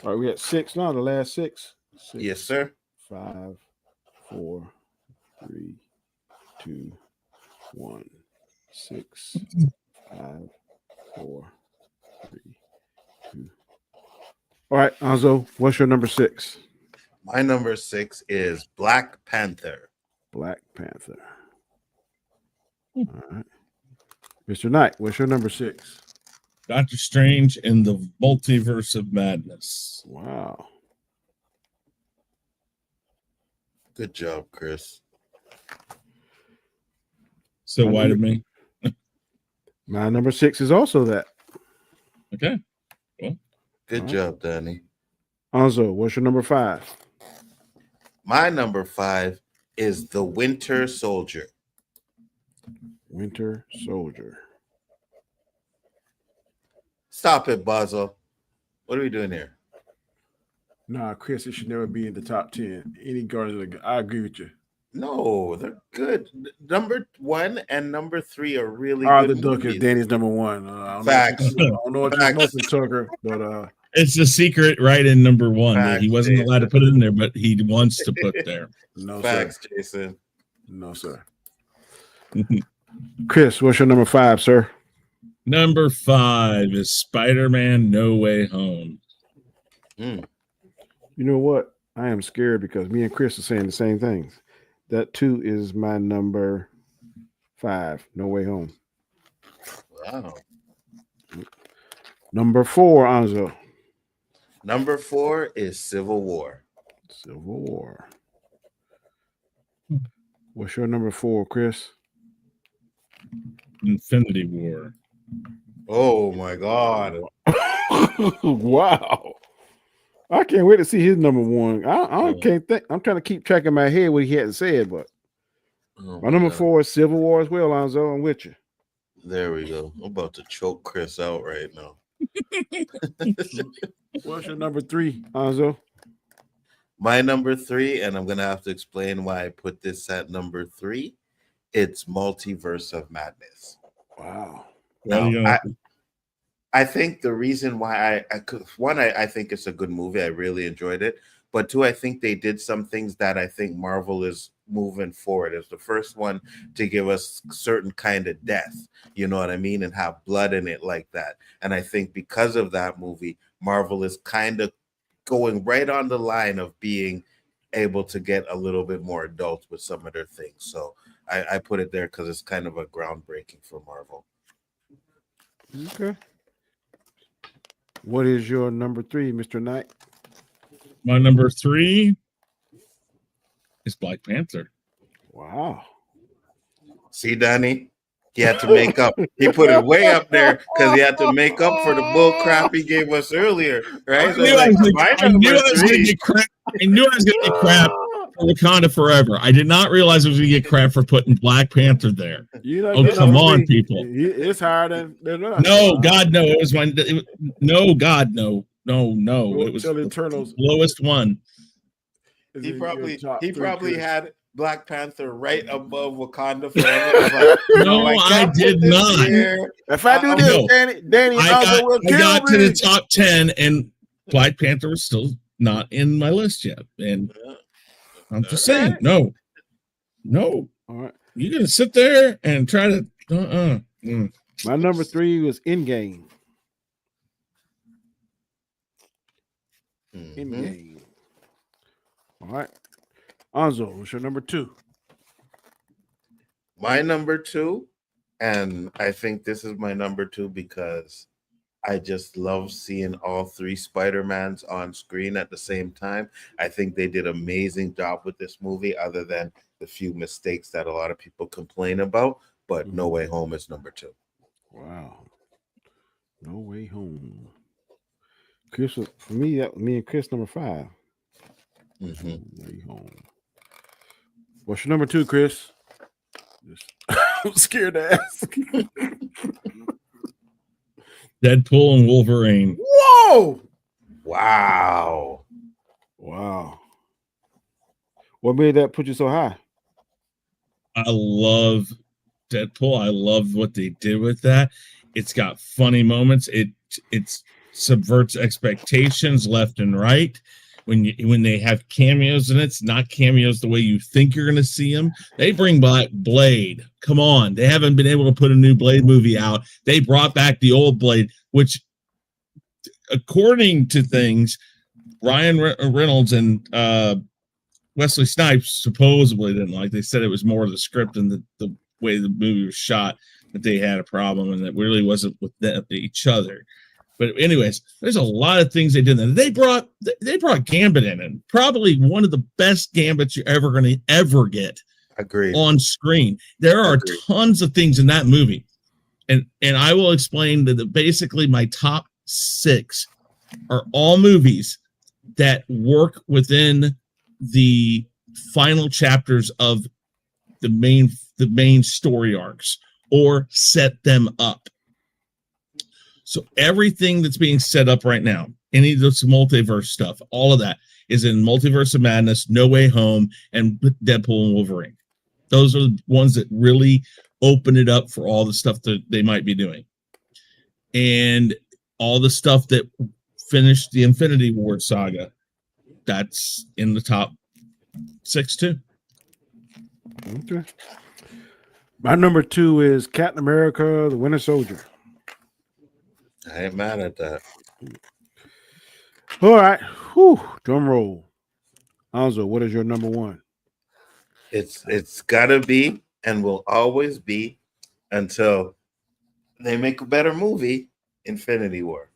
C: All right, we got 6 now. The last 6. 6
D: Yes, sir.
C: 5, 4, 3, 2, 1. 6, 5, 4, 3, 2. All right, Anzo, what's your number 6?
D: My number 6 is Black Panther.
C: Black Panther. All right. Mr. Knight, what's your number 6?
E: Doctor Strange in the Multiverse of Madness.
C: Wow.
D: Good job, Chris.
E: So wide of me.
C: My number 6 is also that.
E: Okay.
D: Good job, Danny.
C: Anzo, what's your number 5?
D: My number 5 is The Winter Soldier.
C: Winter Soldier.
D: Stop it, Basil. What are we doing here?
C: Nah, Chris, it should never be in the top 10. Any Guardians of the, I agree with you.
D: No, they're good. Number 1 and number 3 are really
C: The
D: good
C: Duck is
D: movies.
C: Danny's number 1. I
D: Facts.
C: don't know what you're
D: Facts.
C: smoking, Tucker, but
E: It's a secret right in number 1 that he
D: Facts,
E: wasn't allowed to
D: Jason.
E: put it in there, but he wants to put there.
C: no,
D: Facts,
C: sir.
D: Jason.
C: No, sir. Chris, what's your number 5, sir?
E: Number 5 is Spider-Man No Way Home.
D: Mm.
C: You know what? I am scared because me and Chris are saying the same things. That too is my number 5. No Way Home.
D: Wow.
C: Number 4, Anzo.
D: Number 4 is Civil War.
C: Civil War. What's your number 4, Chris?
E: Infinity War.
D: Oh my God.
C: Wow. I can't wait to see his number 1. I can't think. I'm trying to keep track in my head what he hadn't said, but my number 4 is Civil War as well, Anzo. I'm with you.
D: There we go. I'm about to choke Chris out right now.
C: What's your number 3, Anzo?
D: My number 3, and I'm going to have to explain why I put this at number 3. It's Multiverse of Madness.
C: Wow.
D: Now, I think the reason why I think it's a good movie. I really enjoyed it. But 2, I think they did some things that I think Marvel is moving forward. It's the first one to give us certain kind of death, you know what I mean, and have blood in it like that. And I think because of that movie, Marvel is kind of going right on the line of being able to get a little bit more adult with some of their things. So I put it there because it's kind of a groundbreaking for Marvel.
C: Okay. What is your number 3, Mr. Knight?
E: My number 3 is Black Panther.
C: Wow.
D: See, Danny, he had to make up. He put it way up there because he had to make up for the bull crap he gave us earlier, right?
E: I knew I was going to get crap. I knew I was going to get crap for Wakanda Forever. I did not realize I was going to get crap for putting Black Panther there. Come on, people.
C: It's higher than us.
E: No, God, no. It was no, God, no. No. It was the
C: Eternals.
E: lowest one.
D: He probably had Black Panther right above Wakanda Forever.
E: No, I did not.
C: If I do this, Danny,
E: I got to the top 10, and Black Panther was still not in my list yet. And I'm just saying, no. All right. You're gonna sit there and try to.
C: My number 3 was Endgame. Endgame. All right. Anzo, what's your number 2?
D: My number 2, and I think this is my number 2 because I just love seeing all 3 Spider-Mans on screen at the same time. I think they did an amazing job with this movie, other than the few mistakes that a lot of people complain about. But No Way Home is number 2.
C: Wow. No Way Home. Chris, for me, me and Chris, number 5. No Way Home. What's your number 2, Chris? I'm scared to ask.
E: Deadpool and Wolverine.
C: Whoa!
D: Wow.
C: What made that put you so high?
E: I love Deadpool. I love what they did with that. It's got funny moments. It subverts expectations left and right. When they have cameos in it, it's not cameos the way you think you're going to see them. They bring back Blade. Come on, they haven't been able to put a new Blade movie out. They brought back the old Blade, which, according to things, Ryan Reynolds and Wesley Snipes supposedly didn't like. They said it was more of the script and the way the movie was shot that they had a problem, and that really wasn't with each other. But anyways, there's a lot of things they did. They brought Gambit in, and probably one of the best Gambits you're ever going to ever get.
D: Agreed.
E: On screen. There are tons of things in that movie, and I will explain that basically my top 6 are all movies that work within the final chapters of the main story arcs or set them up. So everything that's being set up right now, any of this multiverse stuff, all of that is in Multiverse of Madness, No Way Home, and Deadpool and Wolverine. Those are the ones that really open it up for all the stuff that they might be doing. And all the stuff that finished the Infinity War saga, that's in the top 6 too.
C: Okay. My number 2 is Captain America, the Winter Soldier.
D: I ain't mad at that.
C: All right. Whew. Drum roll. Alonzo, what is your number 1?
D: It's gotta be and will always be until they make a better movie. Infinity War.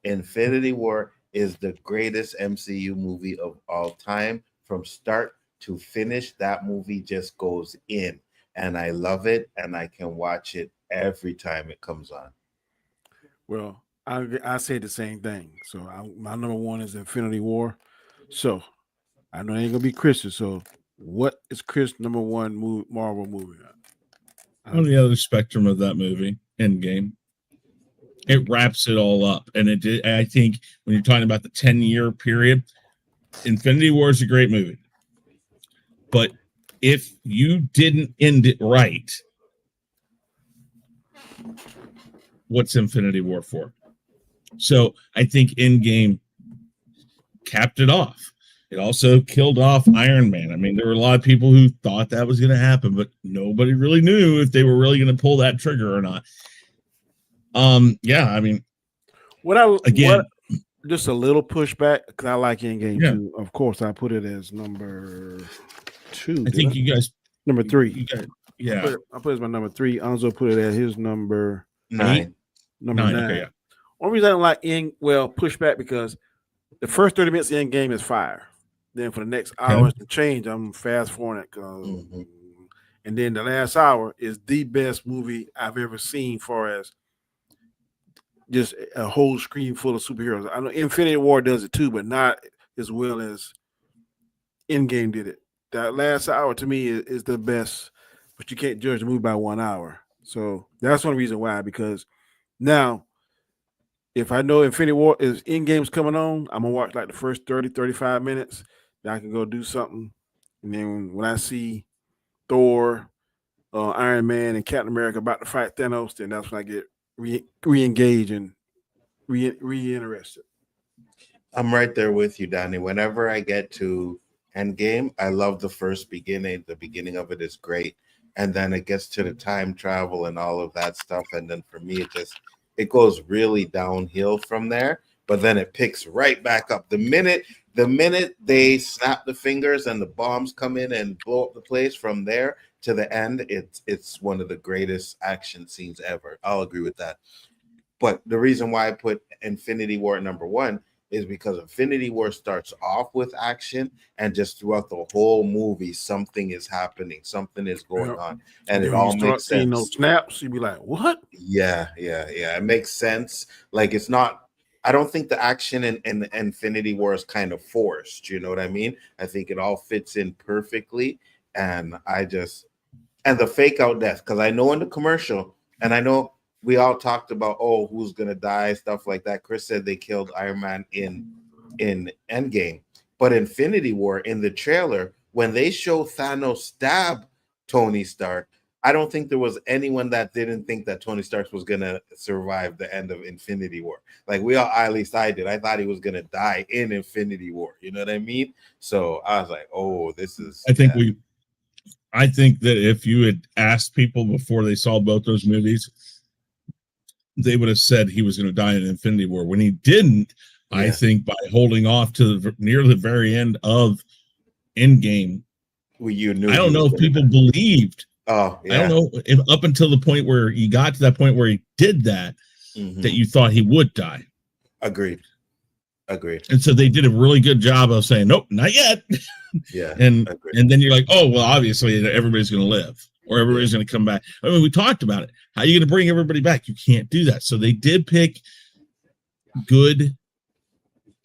D: Infinity War is the greatest MCU movie of all time. From start to finish, that movie just goes in, and I love it, and I can watch it every time it comes on.
C: Well, I say the same thing. So my number 1 is Infinity War. So I know it ain't gonna be Chris's. So what is Chris' number 1 Marvel movie?
E: On the other spectrum of that movie, Endgame, it wraps it all up, and it did. I think when you're talking about the 10-year period, Infinity War is a great movie, but if you didn't end it right, what's Infinity War for? So I think Endgame capped it off. It also killed off Iron Man. I mean, there were a lot of people who thought that was going to happen, but nobody really knew if they were really going to pull that trigger or not. Yeah, I mean,
C: just a little pushback because I like Endgame too. Of course, I put it as number 2.
E: I think you guys
C: number 3. I put it as my number 3. Anzo put it at his number
D: 9.
C: Number 9. Okay, yeah. One reason I don't like pushback because the first 30 minutes of Endgame is fire. Then for the next hours to change, I'm fast forwarding it. And then the last hour is the best movie I've ever seen, far as just a whole screen full of superheroes. I know Infinity War does it too, but not as well as Endgame did it. That last hour to me is the best, but you can't judge the movie by 1 hour. So that's one reason why, because now if I know Infinity War is Endgame's coming on, I'm gonna watch like the first 30, 35 minutes. Then I can go do something. And then when I see Thor, Iron Man, and Captain America about to fight Thanos, then that's when I get re-engaged and re-interested.
D: I'm right there with you, Donnie. Whenever I get to Endgame, I love the first beginning. The beginning of it is great. And then it gets to the time travel and all of that stuff. And then for me, it goes really downhill from there. But then it picks right back up. The minute they snap the fingers and the bombs come in and blow up the place, from there to the end, it's one of the greatest action scenes ever. I'll agree with that. But the reason why I put Infinity War at number 1 is because Infinity War starts off with action, and just throughout the whole movie, something is happening, something is going on, and it all makes sense.
C: Those snaps, you'd be like, "What?"
D: Yeah. It makes sense. Like, it's not. I don't think the action in Infinity War is kind of forced. You know what I mean? I think it all fits in perfectly, and the fake out death, because I know in the commercial, and I know we all talked about, who's gonna die, stuff like that. Chris said they killed Iron Man in Endgame, but Infinity War, in the trailer, when they show Thanos stab Tony Stark, I don't think there was anyone that didn't think that Tony Stark was gonna survive the end of Infinity War. Like we all, at least I did. I thought he was gonna die in Infinity War. You know what I mean? So I was like, oh, this is.
E: I think that if you had asked people before they saw both those movies, they would have said he was going to die in Infinity War. When he didn't, I think by holding off to near the very end of Endgame,
D: you knew.
E: I don't know if people believed.
D: Oh, yeah.
E: I don't know if up until the point where he got to that point where he did that, that you thought he would die.
D: Agreed.
E: And so they did a really good job of saying, nope, not yet.
D: Yeah.
E: and then you're like, oh, well, obviously everybody's going to live or everybody's going to come back. I mean, we talked about it. How are you going to bring everybody back? You can't do that. So they did pick good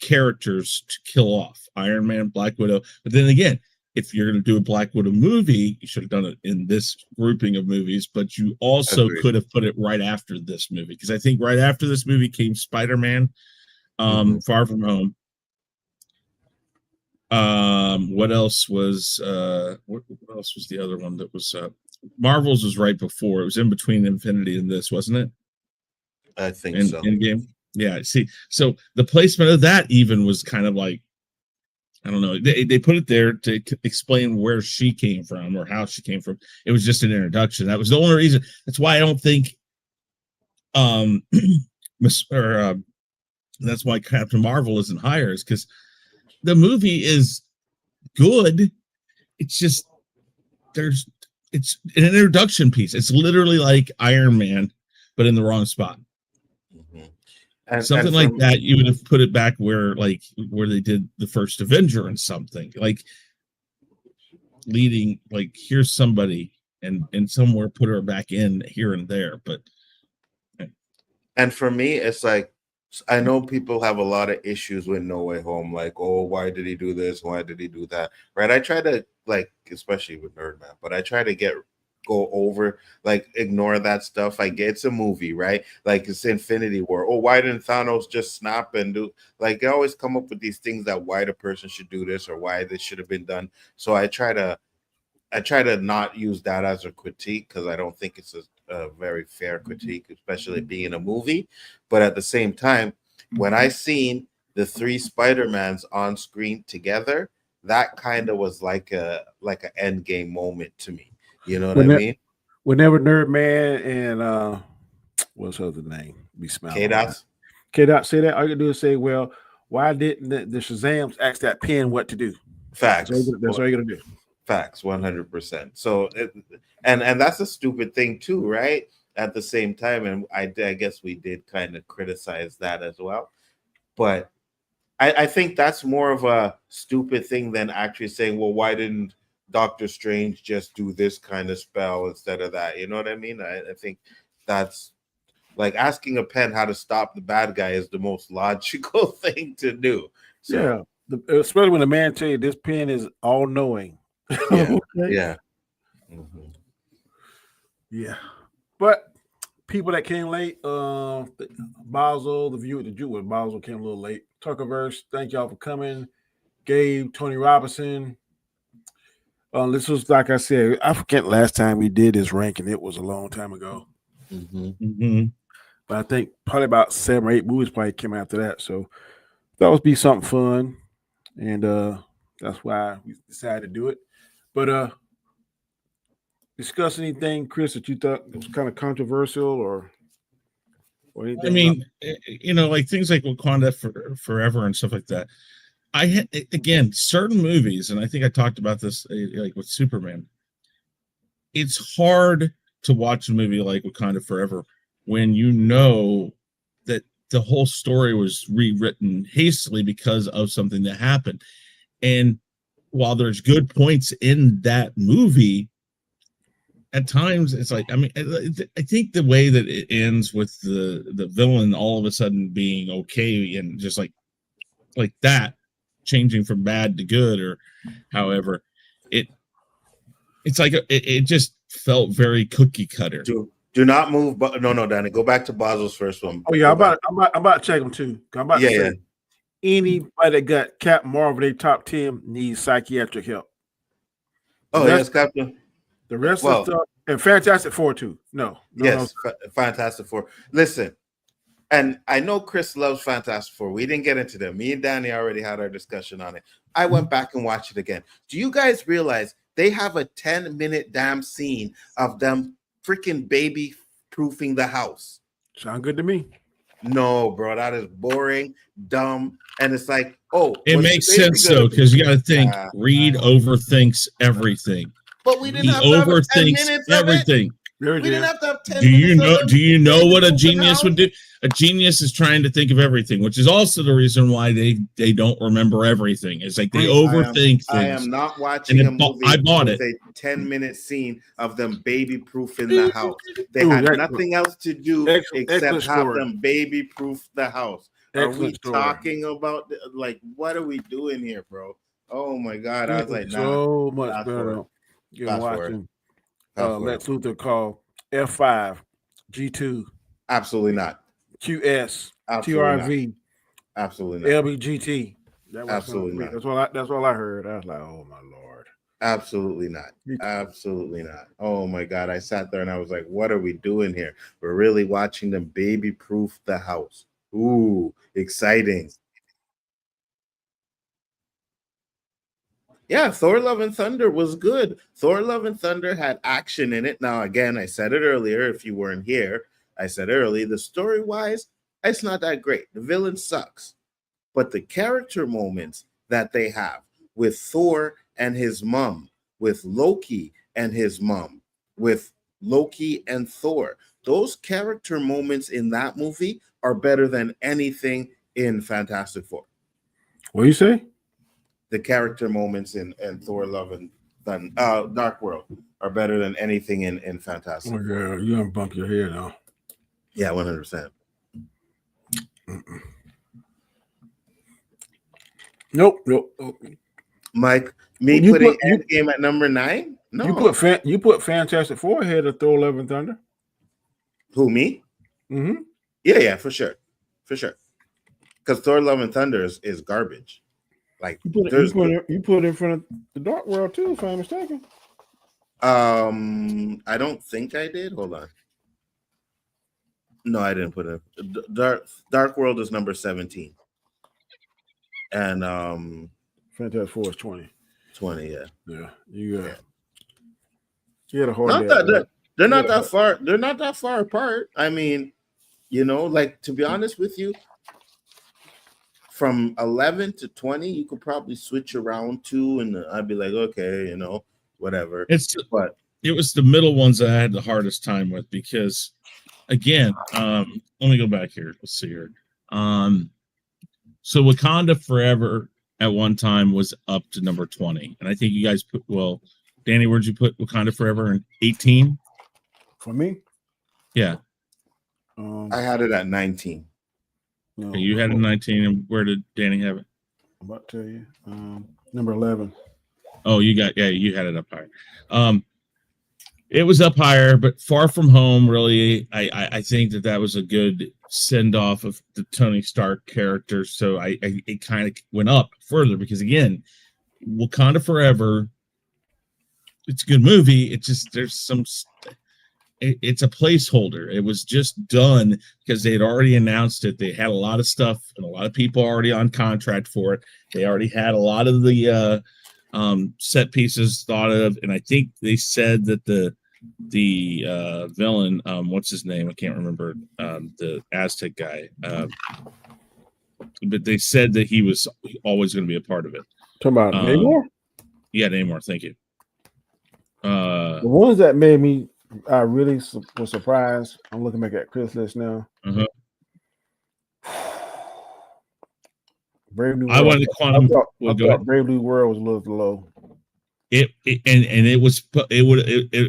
E: characters to kill off. Iron Man, Black Widow. But then again, if you're going to do a Black Widow movie, you should have done it in this grouping of movies, but you also could have put it right after this movie. Because I think right after this movie came Spider-Man, Far From Home. What else was what else was the other one that was Marvel's was right before. It was in between Infinity and this, wasn't it?
D: I think so.
E: Endgame. Yeah, see, so the placement of that even was kind of like, I don't know. They put it there to explain where she came from or how she came from. It was just an introduction. That was the only reason. That's why I don't think that's why Captain Marvel isn't higher, is because the movie is good. It's just it's an introduction piece. It's literally like Iron Man, but in the wrong spot. Something like that, you would have put it back where they did the first Avenger and something like leading, like here's somebody and somewhere put her back in here and there. But
D: and for me, it's like, I know people have a lot of issues with No Way Home, like, oh, why did he do this? Why did he do that? Right? I try to, like, especially with Nerdman, but I try to go over, like, ignore that stuff. I get it's a movie, right? Like, it's Infinity War. Oh, why didn't Thanos just snap and do, like, they always come up with these things that why the person should do this or why this should have been done. So I try to not use that as a critique, because I don't think it's a very fair critique, especially being a movie. But at the same time, when I seen the three Spider-Mans on screen together, that kind of was like an end game moment to me. You know what I mean?
C: Whenever Nerdman and what's her other name? Be smiling. K-Dot say that, all you can do is say, well, why didn't the Shazams ask that pen what to do?
D: Facts.
C: That's all you're gonna do.
D: Facts, 100%. So, and that's a stupid thing too, right? At the same time, and I guess we did kind of criticize that as well. But I think that's more of a stupid thing than actually saying, well, why didn't Doctor Strange just do this kind of spell instead of that? You know what I mean? I think that's like asking a pen how to stop the bad guy is the most logical thing to do. So,
C: yeah, especially when the man tell you this pen is all knowing.
D: Yeah.
C: Okay.
D: Yeah.
C: Yeah. But people that came late, Basel, the viewer, the Jew, Basel came a little late. Tuckerverse, thank y'all for coming. Gabe, Tony Robinson. This was, like I said, I forget last time we did this ranking. It was a long time ago. But I think probably about 7 or 8 movies probably came after that. So that would be something fun. And that's why we decided to do it. But discuss anything, Chris, that you thought was kind of controversial or anything?
E: I mean, like things like Wakanda Forever and stuff like that. I had, again, certain movies, and I think I talked about this like with Superman. It's hard to watch a movie like Wakanda Forever when you know that the whole story was rewritten hastily because of something that happened. And while there's good points in that movie, at times it's like, I mean, I think the way that it ends with the villain all of a sudden being okay and just like that, changing from bad to good, or however, it's like it just felt very cookie cutter.
D: Do not move, but no, Danny, go back to Basil's first one.
C: Oh yeah, I'm about to check them too. I'm about to say, anybody that got Captain Marvel, their top 10 needs psychiatric help.
D: Oh, yes, Captain.
C: The rest
D: Well,
C: of the stuff, and Fantastic Four too. No,
D: yes, Fantastic Four. Listen, and I know Chris loves Fantastic Four. We didn't get into them. Me and Danny already had our discussion on it. I went back and watched it again. Do you guys realize they have a 10-minute damn scene of them freaking baby proofing the house?
C: Sound good to me.
D: No, bro, that is boring, dumb, and it's like, oh,
E: it makes sense though, because you got to think. Reed overthinks everything.
D: But we didn't
E: He
D: have to have 10
E: overthinks
D: minutes
E: everything.
D: We didn't have to have 10
E: Do you
D: minutes
E: know?
D: of it.
E: Do you know
D: Baby
E: what a
D: proofing
E: genius
D: house?
E: would do? A genius is trying to think of everything, which is also the reason why they don't remember everything. It's like they overthink things.
D: I am not watching a movie
E: I bought
D: with
E: it.
D: a 10-minute scene of them baby proofing the house. They had nothing else to do except have them baby proof the house. Are we talking about like what are we doing here, bro? Oh my god! I was like, nah,
C: so much better. You're watching Lex Luthor call F5, G2,
D: absolutely not.
C: QS,
D: Absolutely
C: TRV,
D: absolutely not.
C: LBGT.
D: Absolutely not.
C: That's all I heard. I was like, oh my lord.
D: Absolutely not. Absolutely not. Oh my god! I sat there and I was like, what are we doing here? We're really watching them baby proof the house. Ooh, exciting. Yeah, Thor Love and Thunder was good. Thor Love and Thunder had action in it. Now, again, I said it earlier. If you weren't here, I said earlier, the story-wise, it's not that great. The villain sucks. But the character moments that they have with Thor and his mom, with Loki and his mom, with Loki and Thor, those character moments in that movie are better than anything in Fantastic Four.
C: What do you say?
D: The character moments in Thor Love and Dark World are better than anything in Fantastic
C: Four. Girl, you're gonna bump your head now.
D: Yeah, 100%.
C: Nope.
D: Mike, putting Endgame at number 9? No.
C: You put Fantastic Four ahead of Thor Love and Thunder.
D: Who, me?
C: Mm-hmm.
D: Yeah, for sure. For sure. Because Thor Love and Thunder is garbage. Like
C: you put it in front of the Dark World too, if I'm mistaken.
D: I don't think I did. Hold on. No, I didn't put it. Dark World is number 17. And
C: Fantastic Four is 20.
D: 20, yeah.
C: Yeah. You had a hard
D: they're not that far. They're not that far apart. I mean, like to be honest with you, from 11 to 20, you could probably switch around to, and I'd be like, okay, whatever. But
E: it was the middle ones that I had the hardest time with because, again, let me go back here. Let's see here. So Wakanda Forever at one time was up to number 20, and I think you guys put Danny, where'd you put Wakanda Forever in 18?
C: For me,
E: yeah,
D: I had it at 19.
E: No, okay, you had it 19, and where did Danny have it?
C: I'm about to tell you. Number 11.
E: Oh, you had it up higher. It was up higher, but Far From Home, really, I think that was a good send-off of the Tony Stark character, so it kind of went up further, because, again, Wakanda Forever, it's a good movie, it's just, there's some... It's a placeholder. It was just done because they had already announced it. They had a lot of stuff and a lot of people already on contract for it. They already had a lot of the set pieces thought of, and I think they said that the villain, what's his name? I can't remember, the Aztec guy. But they said that he was always going to be a part of it.
C: Talking about Namor?
E: Yeah, Namor. Thank you.
C: The ones that made me. I really was surprised. I'm looking back at Chris List now.
E: Uh-huh.
C: Brave New World.
E: I wanted Quantum.
C: I thought Brave New World was a little low.
E: It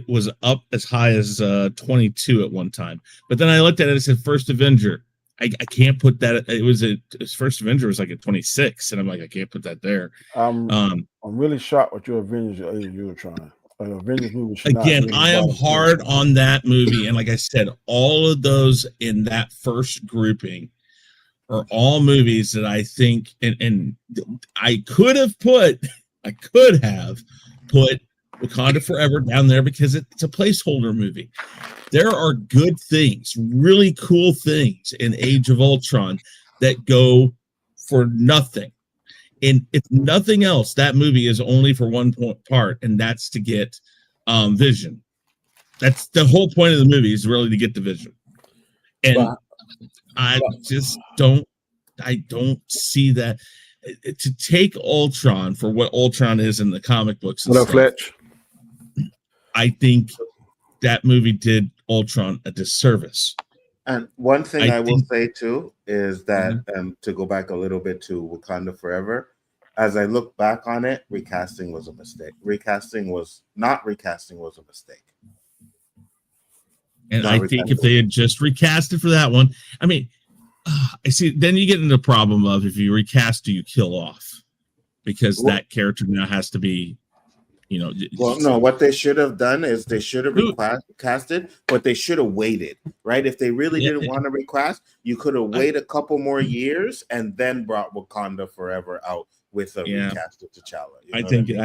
E: was up as high as 22 at one time. But then I looked at it and said First Avenger. I can't put that. His First Avenger was like at 26, and I'm like, I can't put that there.
C: I'm really shocked with your Avengers you were trying. Avengers movie
E: again, I am hard on that movie, and like I said, all of those in that first grouping are all movies that I think, and I could have put Wakanda Forever down there because it's a placeholder movie. There are good things, really cool things in Age of Ultron that go for nothing. And if nothing else, that movie is only for one part, and that's to get Vision. That's the whole point of the movie, is really to get the Vision. And I don't see that. To take Ultron for what Ultron is in the comic books and
C: What up,
E: stuff,
C: Fletch?
E: I think that movie did Ultron a disservice.
D: And one thing I will
E: think-
D: say too is that to go back a little bit to Wakanda Forever, as I look back on it, recasting was a mistake. Recasting was a mistake.
E: And
D: Not
E: I think if
D: recasting.
E: they had just recast it for that one, I mean, I see. Then you get into the problem of, if you recast, do you kill off? Because that character now has to be,
D: Well, no, what they should have done is they should have recasted, but they should have waited, right? If they really didn't want to recast, you could have waited a couple more years and then brought Wakanda Forever out with a recast of T'Challa.
E: I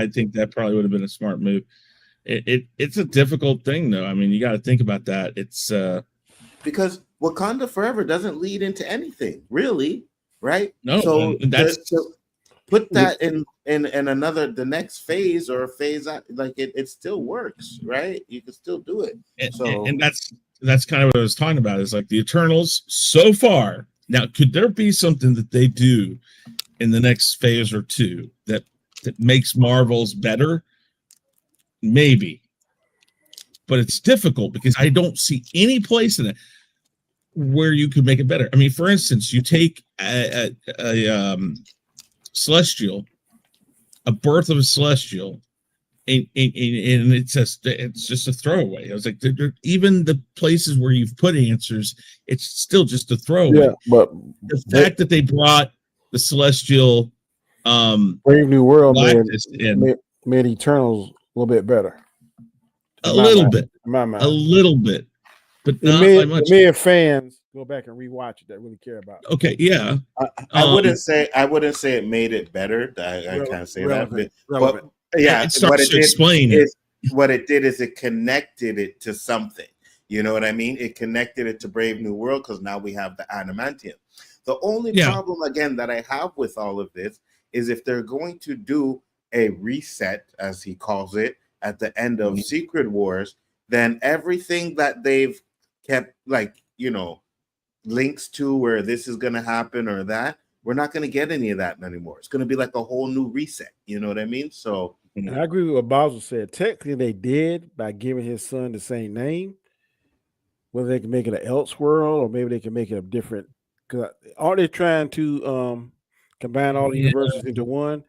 E: think that probably would have been a smart move. It's a difficult thing, though. I mean, you got to think about that. It's
D: because Wakanda Forever doesn't lead into anything, really, right?
E: No,
D: so
E: that's
D: put that in the next phase or a phase like it still works, right? You can still do it.
E: And that's kind of what I was talking about, is like the Eternals so far. Now, could there be something that they do in the next phase or two that makes Marvel's better? Maybe, but it's difficult because I don't see any place in it where you could make it better. I mean, for instance, you take a Celestial, a birth of a Celestial, and it's just a throwaway. I was like, even the places where you've put answers, it's still just a throwaway.
C: Yeah, but
E: the fact that they brought the Celestial,
C: Brave New World made Eternals a little bit better.
E: A little bit, but not by much.
C: It made fans go back and rewatch it that really care about it.
E: Okay, yeah.
D: I wouldn't say it made it better. I can't say that, but yeah,
E: it starts to explain it.
D: What it did is it connected it to something. You know what I mean? It connected it to Brave New World because now we have the adamantium. The only problem again that I have with all of this is if they're going to do a reset, as he calls it, at the end of Secret Wars, then everything that they've kept, links to where this is going to happen or that, we're not going to get any of that anymore. It's going to be like a whole new reset. You know what I mean? So
C: and I agree with what Basil said. Technically, they did by giving his son the same name. Whether they can make it an Elseworld or maybe they can make it a different. Because are they trying to combine all the universes into one?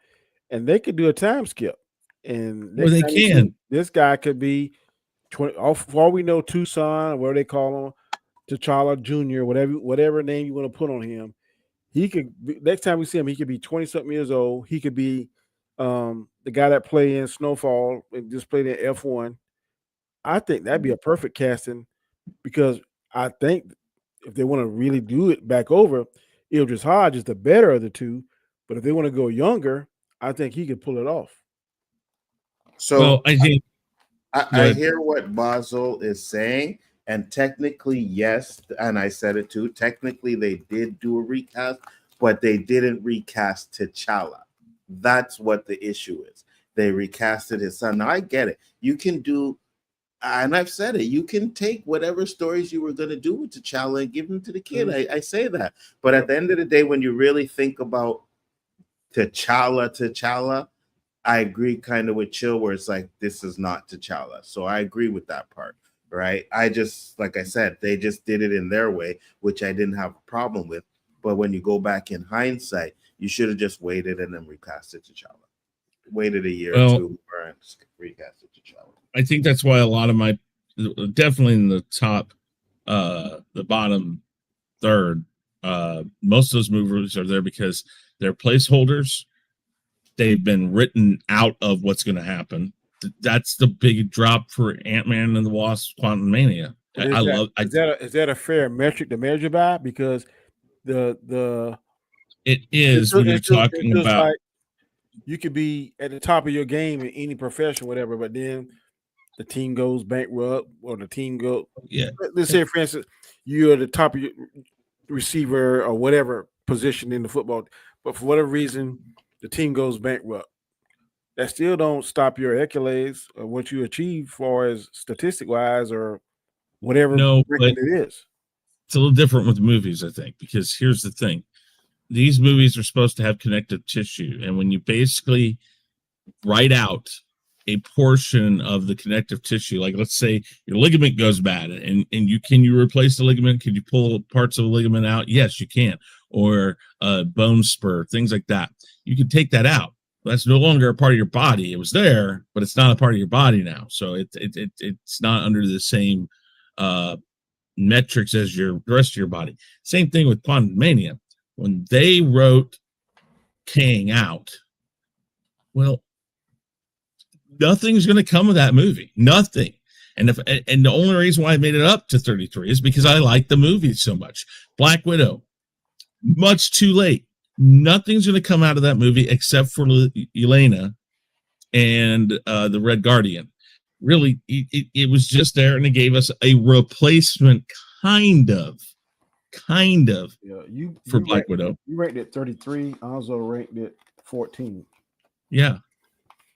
C: And they could do a time skip. And
E: they can.
C: This guy could be 20. For all we know, Tucson, whatever they call him, T'Challa Jr., whatever name you want to put on him. He could next time we see him, he could be 20-something years old. He could be the guy that played in Snowfall and just played in F1. I think that'd be a perfect casting because I think if they want to really do it back over, Idris Hodge is the better of the two. But if they want to go younger, I think he could pull it off.
D: So
E: I think
D: I hear what Basil is saying, and technically, yes, and I said it too. Technically, they did do a recast, but they didn't recast T'Challa. That's what the issue is. They recasted his son. Now I get it. You can do, and I've said it. You can take whatever stories you were going to do with T'Challa and give them to the kid. I say that, but at the end of the day, when you really think about T'Challa, I agree kind of with Chill where it's like, this is not T'Challa. So I agree with that part, right? I just, like I said, they just did it in their way, which I didn't have a problem with. But when you go back in hindsight, you should have just waited and then recasted T'Challa. Waited a year or two and recasted T'Challa.
E: I think that's why a lot of my, definitely in the top, the bottom third, most of those movies are there because they're placeholders. They've been written out of what's going to happen. That's the big drop for Ant-Man and the Wasp: Quantumania. Is
C: that a fair metric to measure by? Because
E: it is when you're talking about
C: you could be at the top of your game in any profession, whatever, but then the team goes bankrupt or the team go.
E: Yeah.
C: Let's say, for instance, you're at the top of your receiver or whatever position in the football, but for whatever reason, the team goes bankrupt. That still don't stop your accolades or what you achieve, far as statistic wise or whatever
E: No, but
C: ranking it is.
E: it's a little different with movies, I think, because here's the thing. These movies are supposed to have connective tissue, and when you basically write out a portion of the connective tissue, like let's say your ligament goes bad, and you replace the ligament? Can you pull parts of the ligament out? Yes, you can. Or a bone spur, things like that. You can take that out. That's no longer a part of your body. It was there, but it's not a part of your body now. So it's not under the same metrics as the rest of your body. Same thing with Quantumania. When they wrote Kang out, well, nothing's going to come of that movie. Nothing. And the only reason why I made it up to 33 is because I like the movie so much. Black Widow, much too late. Nothing's going to come out of that movie except for Elena and the Red Guardian. Really, it was just there, and it gave us a replacement, kind of for Black Widow.
C: You ranked it 33. I also ranked it 14.
E: Yeah.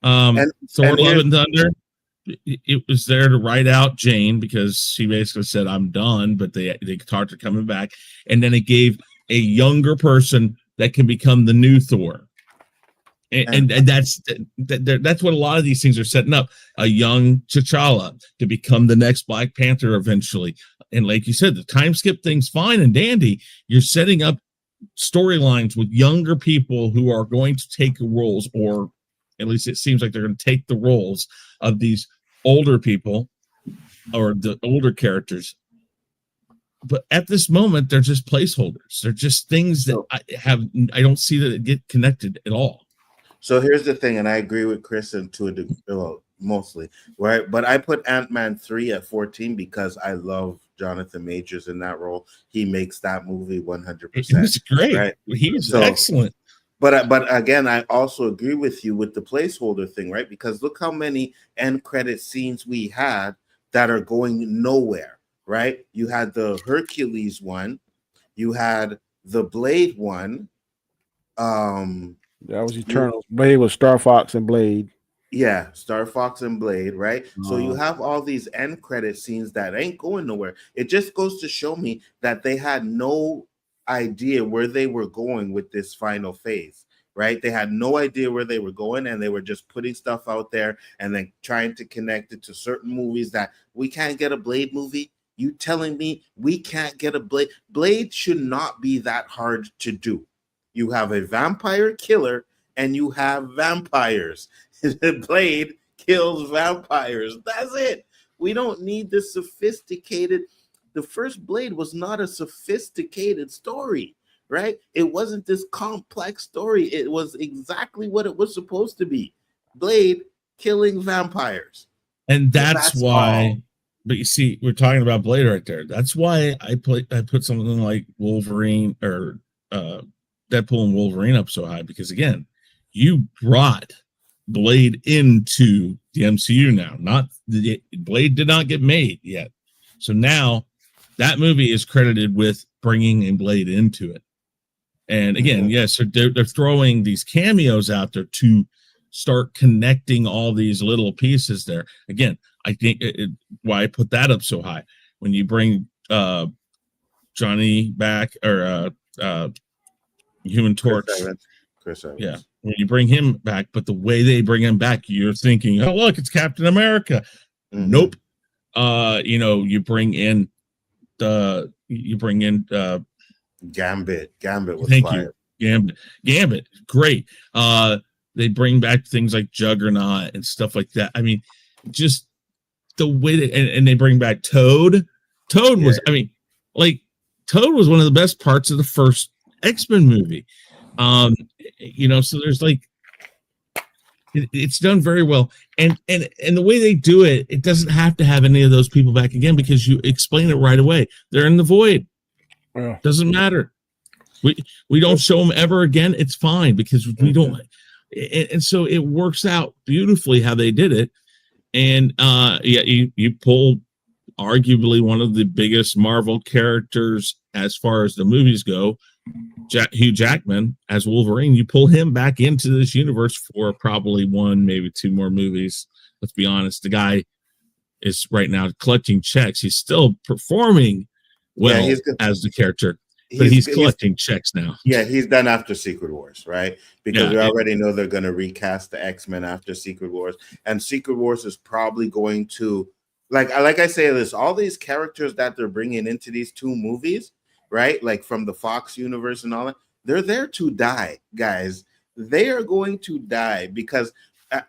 E: Thor: Love and Thunder, it was there to write out Jane because she basically said, I'm done, but they talked her coming back. And then it gave a younger person that can become the new Thor. And that's what a lot of these things are setting up. A young T'Challa to become the next Black Panther eventually. And like you said, the time skip thing's fine and dandy. You're setting up storylines with younger people who are going to take roles, or at least it seems like they're going to take the roles of these older people or the older characters. But at this moment, they're just placeholders. They're just things that I don't see that get connected at all.
D: So here's the thing, and I agree with Chris and to a degree, well, mostly, right? But I put Ant-Man 3 at 14 because I love Jonathan Majors in that role. He makes that movie 100%.
E: It's great.
D: Right?
E: He's excellent.
D: But again, I also agree with you with the placeholder thing, right? Because look how many end credit scenes we had that are going nowhere, right? You had the Hercules one, you had the Blade one.
C: That was Eternals. Blade was Star Fox and Blade.
D: Yeah, Star Fox and Blade, right? So you have all these end credit scenes that ain't going nowhere. It just goes to show me that they had no idea where they were going with this final phase, right? They had no idea where they were going, and they were just putting stuff out there and then trying to connect it to certain movies that we can't get a Blade movie. You telling me we can't get a Blade? Blade should not be that hard to do. You have a vampire killer and you have vampires. Blade kills vampires. That's it. We don't need this sophisticated. The first Blade was not a sophisticated story, right? It wasn't this complex story. It was exactly what it was supposed to be. Blade killing vampires.
E: And that's why all. But you see, we're talking about Blade right there. That's why I put something like Wolverine or Deadpool and Wolverine up so high, because again, you brought Blade into the MCU now. Blade did not get made yet. So now that movie is credited with bringing a Blade into it. And again, yes, they're throwing these cameos out there to start connecting all these little pieces there. Again, I think why I put that up so high. When you bring Johnny back, or Human Torch,
D: Chris Evans.
E: Yeah, when you bring him back, but the way they bring him back, you're thinking, oh, look, it's Captain America. Mm-hmm. Nope. You bring in
D: Gambit was
E: thank
D: fire.
E: You. Gambit, great. They bring back things like Juggernaut and stuff like that. I mean, just the way that, and they bring back Toad. Toad was one of the best parts of the first X-Men movie. So there's it's done very well, and the way they do it, it doesn't have to have any of those people back again, because you explain it right away. They're in the void.
C: Yeah.
E: Doesn't matter. We don't show them ever again. It's fine, because we don't. and so it works out beautifully how they did it. And yeah, you pull arguably one of the biggest Marvel characters as far as the movies go, Hugh Jackman as Wolverine. You pull him back into this universe for probably one, maybe two more movies. Let's be honest, the guy is right now collecting checks. He's still performing well as the character, but he's collecting checks now.
D: Yeah, he's done after Secret Wars, right? Because we already know they're going to recast the X-Men after Secret Wars, and Secret Wars is probably going to, like I say this, all these characters that they're bringing into these two movies, right? Like from the Fox universe and all that, they're there to die, guys. They are going to die because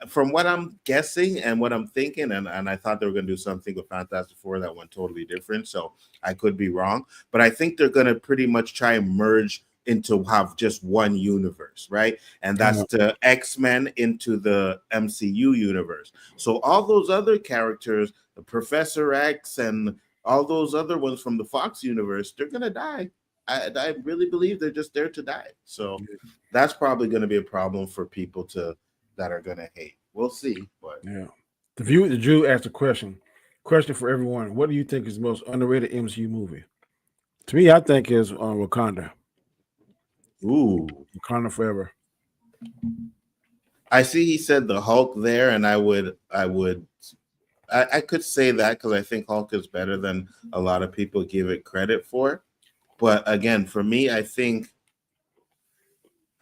D: from what I'm guessing and what I'm thinking, and I thought they were going to do something with Fantastic Four that went totally different, so I could be wrong, but I think they're going to pretty much try and merge into have just one universe, right? And that's the X-Men into the MCU universe. So all those other characters, the Professor X and all those other ones from the Fox universe, they're going to die. I really believe they're just there to die. So that's probably going to be a problem for people that are going to hate. We'll see. But
C: yeah. The Drew asked a question for everyone. What do you think is the most underrated MCU movie? To me, I think is Wakanda.
D: Ooh,
C: Wakanda Forever.
D: I see he said the Hulk there, and I could say that because I think Hulk is better than a lot of people give it credit for. But again, for me, I think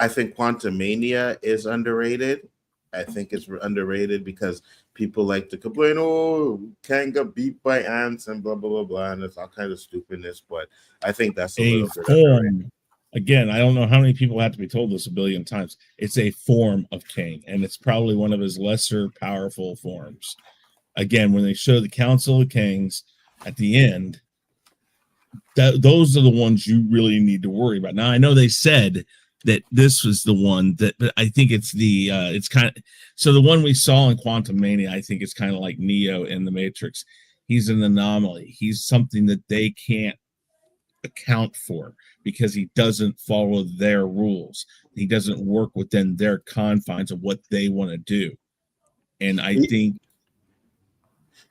D: Quantumania is underrated. I think it's underrated because people like to complain, oh, Kang got beat by ants and blah, blah, blah, blah, and it's all kind of stupidness. But I think that's a little bit underrated.
E: Again, I don't know how many people have to be told this a billion times. It's a form of Kang, and it's probably one of his lesser powerful forms. Again, when they show the Council of Kangs at the end, those are the ones you really need to worry about. Now, I know they said that this was the one that, but I think it's it's kind of, so the one we saw in Quantumania, I think it's kind of like Neo in the Matrix. He's an anomaly. He's something that they can't account for because he doesn't follow their rules. He doesn't work within their confines of what they want to do. And I think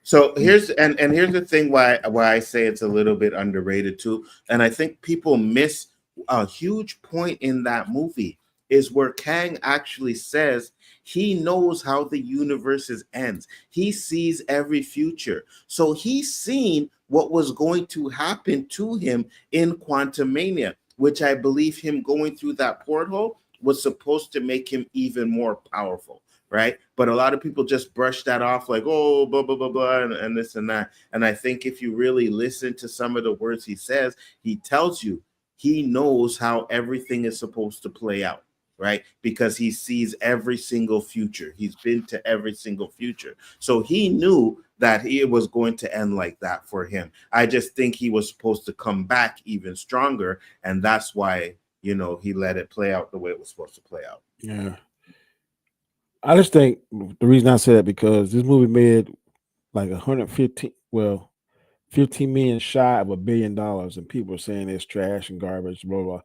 D: so. Here's the thing why I say it's a little bit underrated too. And I think people miss a huge point in that movie is where Kang actually says he knows how the universes ends. He sees every future. So he's seen what was going to happen to him in Quantumania, which I believe him going through that porthole was supposed to make him even more powerful, right? But a lot of people just brush that off like, oh, blah, blah, blah, blah, and this and that. And I think if you really listen to some of the words he says, he tells you he knows how everything is supposed to play out, right? Because he sees every single future. He's been to every single future. So he knew that it was going to end like that for him. I just think he was supposed to come back even stronger. And that's why, he let it play out the way it was supposed to play out.
C: Yeah. I just think the reason I said that because this movie made like 15 million shy of $1 billion, and people are saying it's trash and garbage, blah, blah.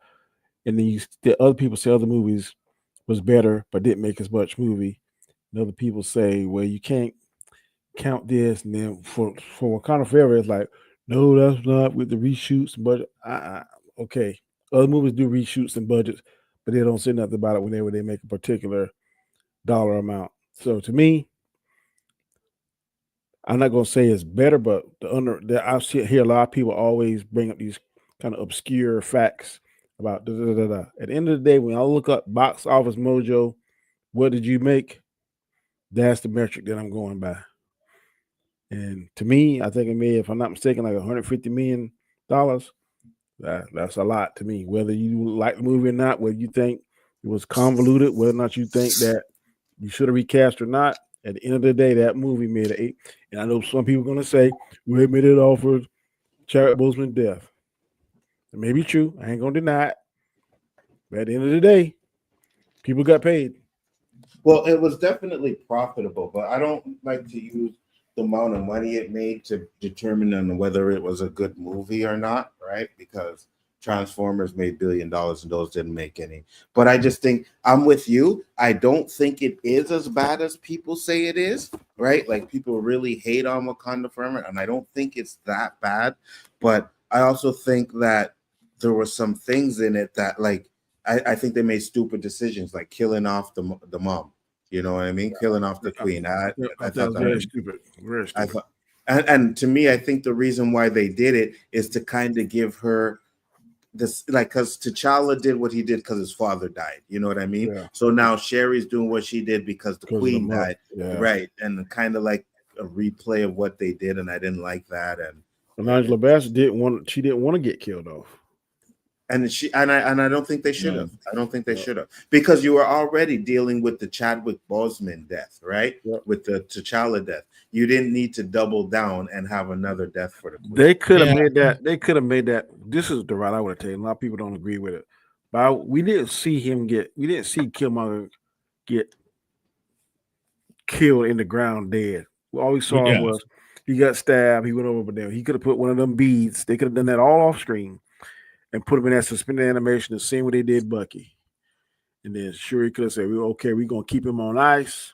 C: And then other people say other movies was better but didn't make as much movie. And other people say, well, you can't count this. And then for Wakanda Forever, it's like, no, that's not with the reshoots. But okay, other movies do reshoots and budgets, but they don't say nothing about it whenever they make a particular dollar amount. So to me, I'm not going to say it's better, but I hear a lot of people always bring up these kind of obscure facts about da, da, da, da. At the end of the day, when I look up Box Office Mojo, what did you make? That's the metric that I'm going by. And to me, I think it made, if I'm not mistaken, like $150 million. That's a lot to me. Whether you like the movie or not, whether you think it was convoluted, whether or not you think that you should have recast or not, at the end of the day, that movie made an 8. And I know some people are going to say, well, it made it off for Chadwick Boseman's death. It may be true. I ain't going to deny it. But at the end of the day, people got paid.
D: Well, it was definitely profitable, but I don't like to use the amount of money it made to determine on whether it was a good movie or not, right? Because Transformers made $1 billion and those didn't make any. But I just think I'm with you. I don't think it is as bad as people say it is, right? Like people really hate on Wakanda Forever, and I don't think it's that bad. But I also think that there were some things in it that, like, I think they made stupid decisions, like killing off the mom. You know what I mean? Killing off the queen. I
C: that
D: thought
C: was
D: that
C: very
D: was
C: stupid. Very
D: I
C: stupid.
D: thought, and to me, I think the reason why they did it is to kind of give her this, like, because T'Challa did what he did because his father died. You know what I mean?
C: Yeah.
D: So now Sherry's doing what she did because the
C: 'Cause of the
D: queen
C: mother.
D: died,
C: Yeah.
D: right? And kind of like a replay of what they did, and I didn't like that.
C: And Angela Bassett didn't want to get killed off.
D: And I don't think they should
E: No.
D: have. I don't think they
C: No.
D: should have, because you were already dealing with the Chadwick Boseman death, right?
C: Yep.
D: With the T'Challa death. You didn't need to double down and have another death for the queen.
C: They could have
E: Yeah.
C: made that. They could have made that. This is the route I would have taken. A lot of people don't agree with it, but we didn't see him get. We didn't see Killmonger get killed in the ground dead. All we saw
E: Yeah.
C: was he got stabbed. He went over there. He could have put one of them beads. They could have done that all off screen and put him in that suspended animation and seen what they did Bucky. And then Shuri could have said, "We're okay. We're gonna keep him on ice."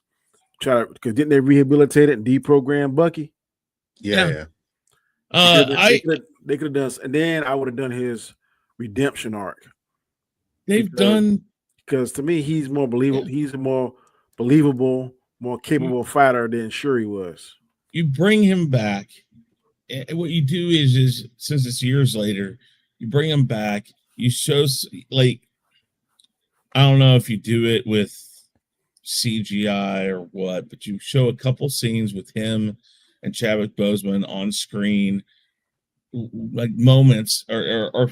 C: Because didn't they rehabilitate it and deprogram Bucky?
D: Yeah.
C: They could have done, and then I would have done his redemption arc. Because to me, he's more believable.
E: Yeah.
C: He's a more believable, more capable fighter than Shuri was.
E: You bring him back. And what you do is since it's years later, you bring him back. You show, like, I don't know if you do it with CGI or what, but you show a couple scenes with him and Chadwick Boseman on screen, like moments or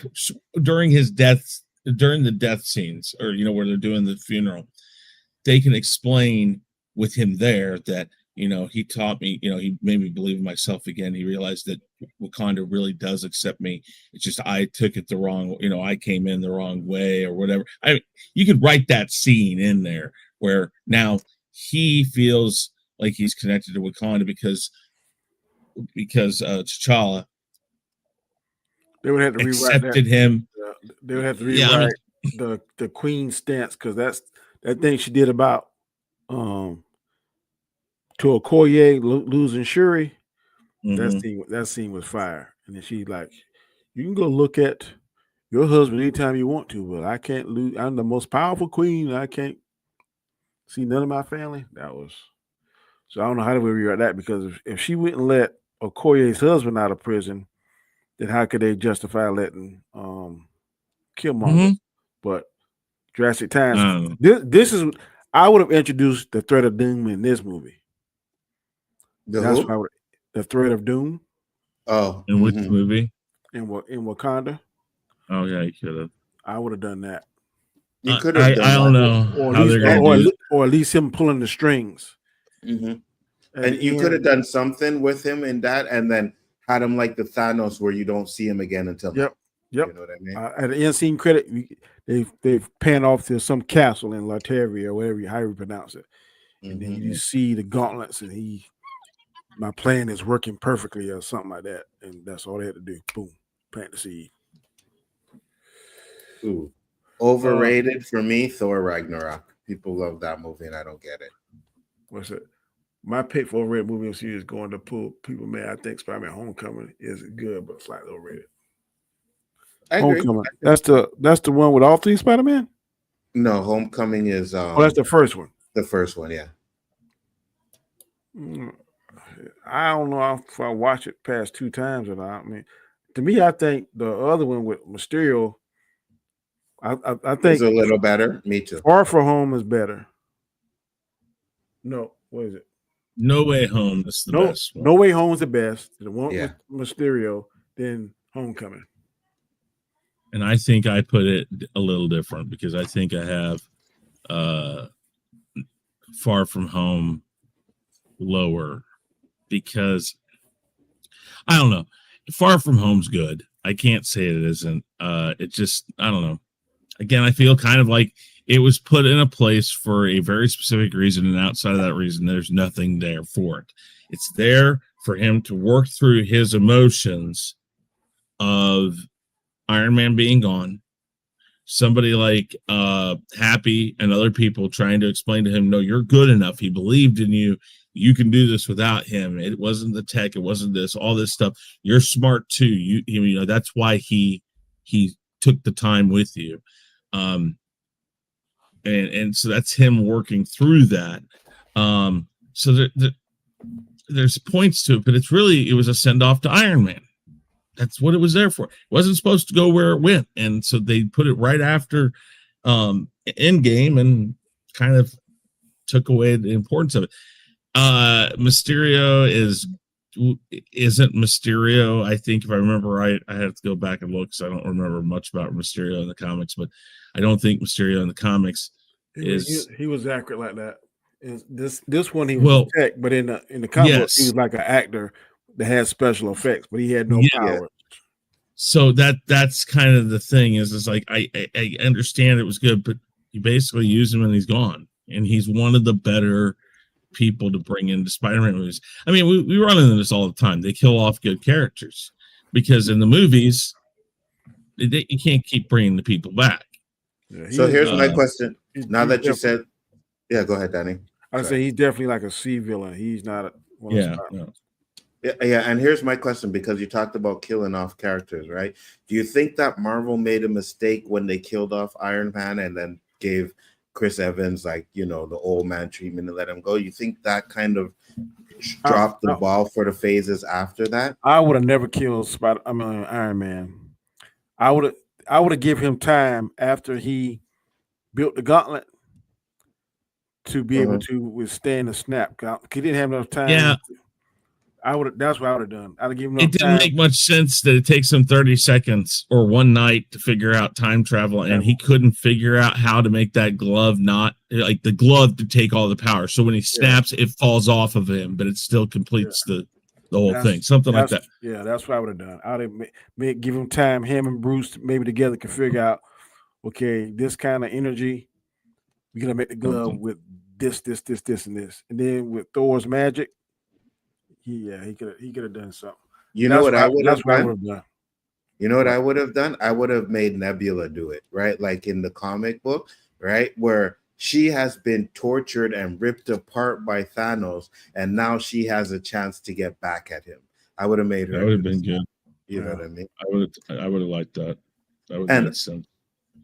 E: during his death, during the death scenes, or where they're doing the funeral. They can explain with him there that he taught me, he made me believe in myself again. He realized that Wakanda really does accept me. It's just I took it the wrong, I came in the wrong way or whatever. You could write that scene in there where now he feels like he's connected to Wakanda because T'Challa
C: They would have to rewrite
E: accepted him.
C: They would have to rewrite the Queen's stance, because that thing she did about to Okoye losing Shuri. That scene was fire. And then she like, you can go look at your husband anytime you want to, but I can't lose. I'm the most powerful queen. I can't see none of my family. So I don't know how to rewrite that, because if she wouldn't let Okoye's husband out of prison, then how could they justify letting Killmonger? But drastic times. This is, I would have introduced the threat of doom in this movie. The threat of doom.
D: Oh,
E: in which movie?
C: In Wakanda.
E: Oh yeah, you could have.
C: I would have done that.
D: You could have done
E: I don't know
C: or at least him pulling the strings.
D: And you could have done something with him in that, and then had him like the Thanos, where you don't see him again until
C: Yep.
D: You know what I mean?
C: At the end scene credit, they've panned off to some castle in Latveria or whatever how you pronounce it, and then you see the gauntlets, and my plan is working perfectly or something like that, and that's all they had to do. Boom, plant the seed.
D: Ooh, overrated for me. Thor Ragnarok. People love that movie, and I don't get it.
C: What's it? My pick for overrated movie MCU is going to pull people mad. I think Spider-Man Homecoming is good, but slightly overrated.
D: I agree.
C: Homecoming. That's the one with all three Spider-Man?
D: No, Homecoming is
C: that's the first one.
D: The first one, yeah.
C: I don't know if I watch it past 2 times or not. I mean, to me, I think the other one with Mysterio, I think
D: it's a little better. Me too.
C: Far From Home is better. No, what is it?
E: No Way Home is the best one.
C: No Way Home is the best. The one
D: Yeah.
C: with Mysterio, then Homecoming.
E: And I think I put it a little different, because I think I have Far From Home lower, because I don't know. Far From Home's good. I can't say it isn't. It just, I don't know. Again, I feel kind of like it was put in a place for a very specific reason, and outside of that reason, there's nothing there for it. It's there for him to work through his emotions of Iron Man being gone, somebody like Happy and other people trying to explain to him, no, you're good enough. He believed in you. You can do this without him. It wasn't the tech. It wasn't this, all this stuff. You're smart too. You know, that's why he took the time with you. And so that's him working through that. So there's points to it, but it was a send off to Iron Man. That's what it was there for. It wasn't supposed to go where it went. And so they put it right after Endgame and kind of took away the importance of it. Mysterio isn't Mysterio. I think if I remember right, I have to go back and look because I don't remember much about Mysterio in the comics, but I don't think Mysterio in the comics
C: he was accurate like that. This one he was tech, but in the comic book, he was like an actor that had special effects, but he had no power.
E: So that's kind of the thing is like I understand it was good, but you basically use him and he's gone, and he's one of the better people to bring into Spider-Man movies. I mean, we run into this all the time. They kill off good characters because in the movies you can't keep bringing the people back.
D: Yeah, so here's my question. Now that you said, yeah, go ahead, Danny.
C: I say he's definitely like a C villain. He's not one of
D: Yeah, and here's my question, because you talked about killing off characters, right? Do you think that Marvel made a mistake when they killed off Iron Man and then gave Chris Evans, like, you know, the old man treatment and let him go? You think that kind of dropped the ball for the phases after that?
C: I would have never killed Iron Man. I would have given him time after he built the gauntlet to be able to withstand the snap. He didn't have enough time.
E: Yeah.
C: That's what I would have done. I'd have given him
E: it didn't make much sense that it takes him 30 seconds or one night to figure out time travel, and he couldn't figure out how to make that glove not like the glove to take all the power. So when he snaps, it falls off of him, but it still completes the whole thing. Something like that.
C: Yeah, that's what I would have done. I would have give him time. Him and Bruce maybe together can figure out, okay, this kind of energy, we're gonna make the glove with this, and this, and then with Thor's magic. He could have done something.
D: You know what I would have done? You know what I would have done? I would have made Nebula do it, right? Like in the comic book, right? Where she has been tortured and ripped apart by Thanos, and now she has a chance to get back at him. I would have made her.
E: That would have been good.
D: You know what I mean?
E: I would have liked that. That would make sense.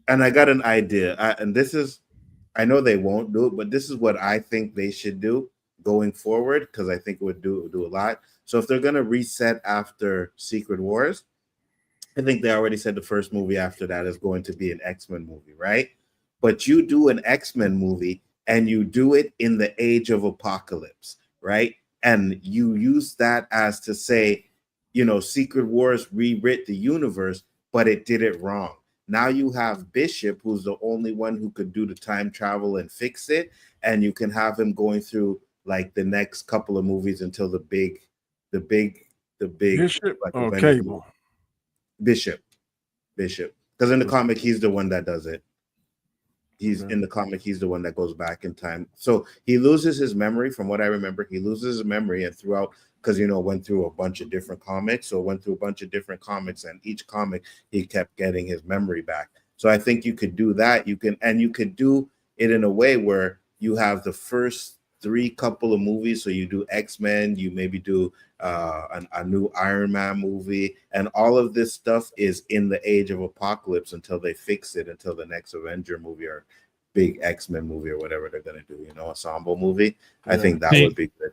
E: And
D: I got an idea. And this is, I know they won't do it, but this is what I think they should do going forward, because I think it would do a lot. So if they're going to reset after Secret Wars, I think they already said the first movie after that is going to be an X-Men movie, right? But you do an X-Men movie and you do it in the age of apocalypse, right? And you use that as to say, you know, Secret Wars rewrit the universe, but it did it wrong. Now you have Bishop, who's the only one who could do the time travel and fix it, and you can have him going through like the next couple of movies until the big
C: Bishop
D: like,
C: or Cable?
D: Bishop, because in the comic he's the one that does it. In the comic he's the one that goes back in time. So he loses his memory. From what I remember, he loses his memory, and throughout, because went through a bunch of different comics. And each comic he kept getting his memory back. So I think you could do that. You could do it in a way where you have the first 3 couple of movies. So you do X-Men, you maybe do a new Iron Man movie, and all of this stuff is in the age of apocalypse until they fix it, until the next Avenger movie or big X-Men movie or whatever they're going to do, ensemble movie. I think that would be good.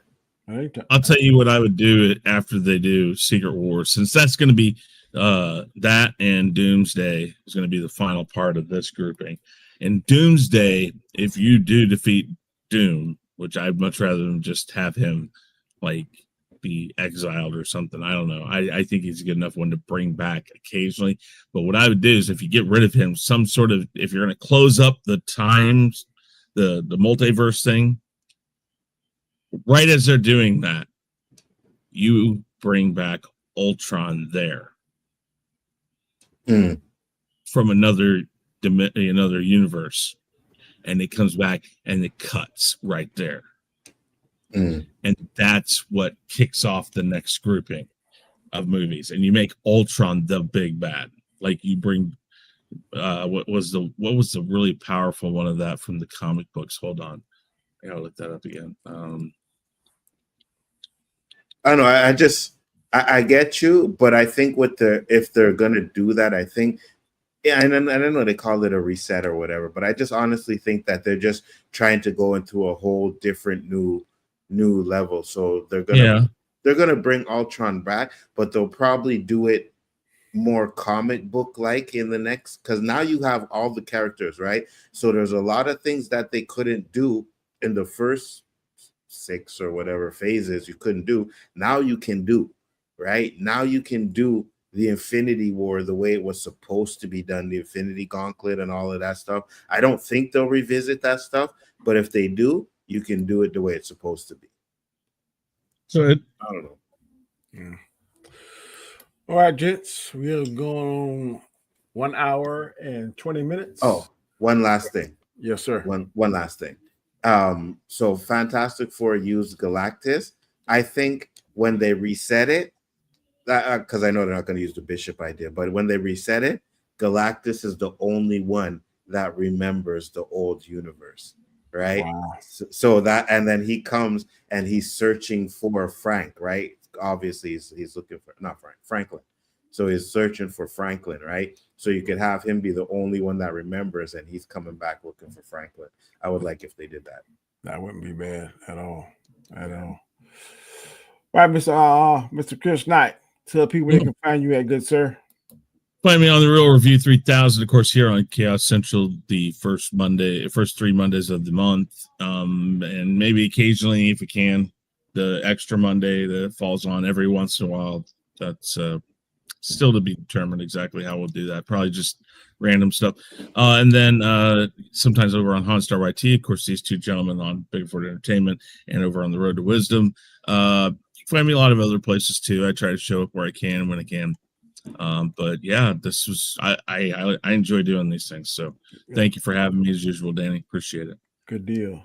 E: I'll tell you what I would do after they do Secret Wars, since that's going to be that, and Doomsday is going to be the final part of this grouping. In Doomsday, if you do defeat Doom, which I'd much rather than just have him like be exiled or something. I don't know. I think he's a good enough one to bring back occasionally. But what I would do is, if you get rid of him, if you're going to close up the times, the multiverse thing, right as they're doing that, you bring back Ultron there from another universe. And it comes back and it cuts right there. And that's what kicks off the next grouping of movies. And you make Ultron the big bad. like you bring what was the really powerful one of that from the comic books? Hold on, I gotta look that up again.
D: I don't know. I get you, but I think if they're gonna do that, I think yeah, and I don't know they call it a reset or whatever, but I just honestly think that they're just trying to go into a whole different new level. So they're gonna bring Ultron back, but they'll probably do it more comic book like in the next, because now you have all the characters, right? So there's a lot of things that they couldn't do in the first 6 or whatever phases you couldn't do. Now you can do, right? Now you can do the Infinity War the way it was supposed to be done, the Infinity Gauntlet and all of that stuff. I don't think they'll revisit that stuff, but if they do, you can do it the way it's supposed to be.
E: So
D: I don't know.
C: Yeah. All right, gents, we are going on 1 hour and 20 minutes.
D: Oh, one last thing.
C: Yes, sir.
D: One last thing. So Fantastic Four used Galactus. I think when they reset it, because I know they're not going to use the Bishop idea, but when they reset it, Galactus is the only one that remembers the old universe, right?
C: Wow.
D: So that, and then he comes and he's searching for Frank, right? Obviously, he's looking for not Franklin. So he's searching for Franklin, right? So you could have him be the only one that remembers, and he's coming back looking for Franklin. I would like if they did that.
C: That wouldn't be bad at all. At all. All right, Mr. Chris Knight. Tell people where they can find you at, good sir.
E: Find me on the Real Review 3000, of course, here on Khaos Central, the first 3 Mondays of the month, and maybe occasionally, if we can, the extra Monday that falls on every once in a while. That's still to be determined exactly how we'll do that. Probably just random stuff. And then sometimes over on Honstar YT, of course, these two gentlemen on Biggaford Entertainment and over on the Road to Wisdom. You can find me a lot of other places too. I try to show up where I can when I can. But yeah, this was I enjoy doing these things. So thank you for having me as usual, Danny. Appreciate it.
C: Good deal.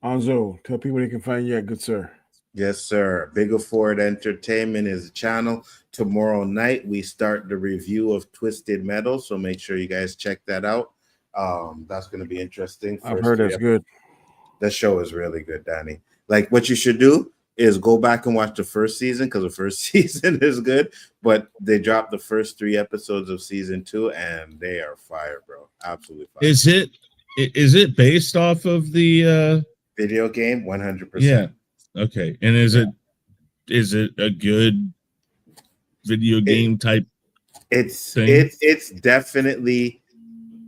C: Anzo, tell people where they can find you at, good sir.
D: Yes, sir. Biggaford Entertainment is a channel. Tomorrow night we start the review of Twisted Metal, so make sure you guys check that out. That's going to be interesting.
C: I've heard that's good.
D: The show is really good, Danny. Like, what you should do is go back and watch the first season, because the first season is good, but they dropped the first 3 episodes of season 2 and they are fire, bro. Absolutely fire.
E: Is it based off of the
D: video game? 100%.
E: Yeah. Okay. And is it a good video game type thing?
D: It's definitely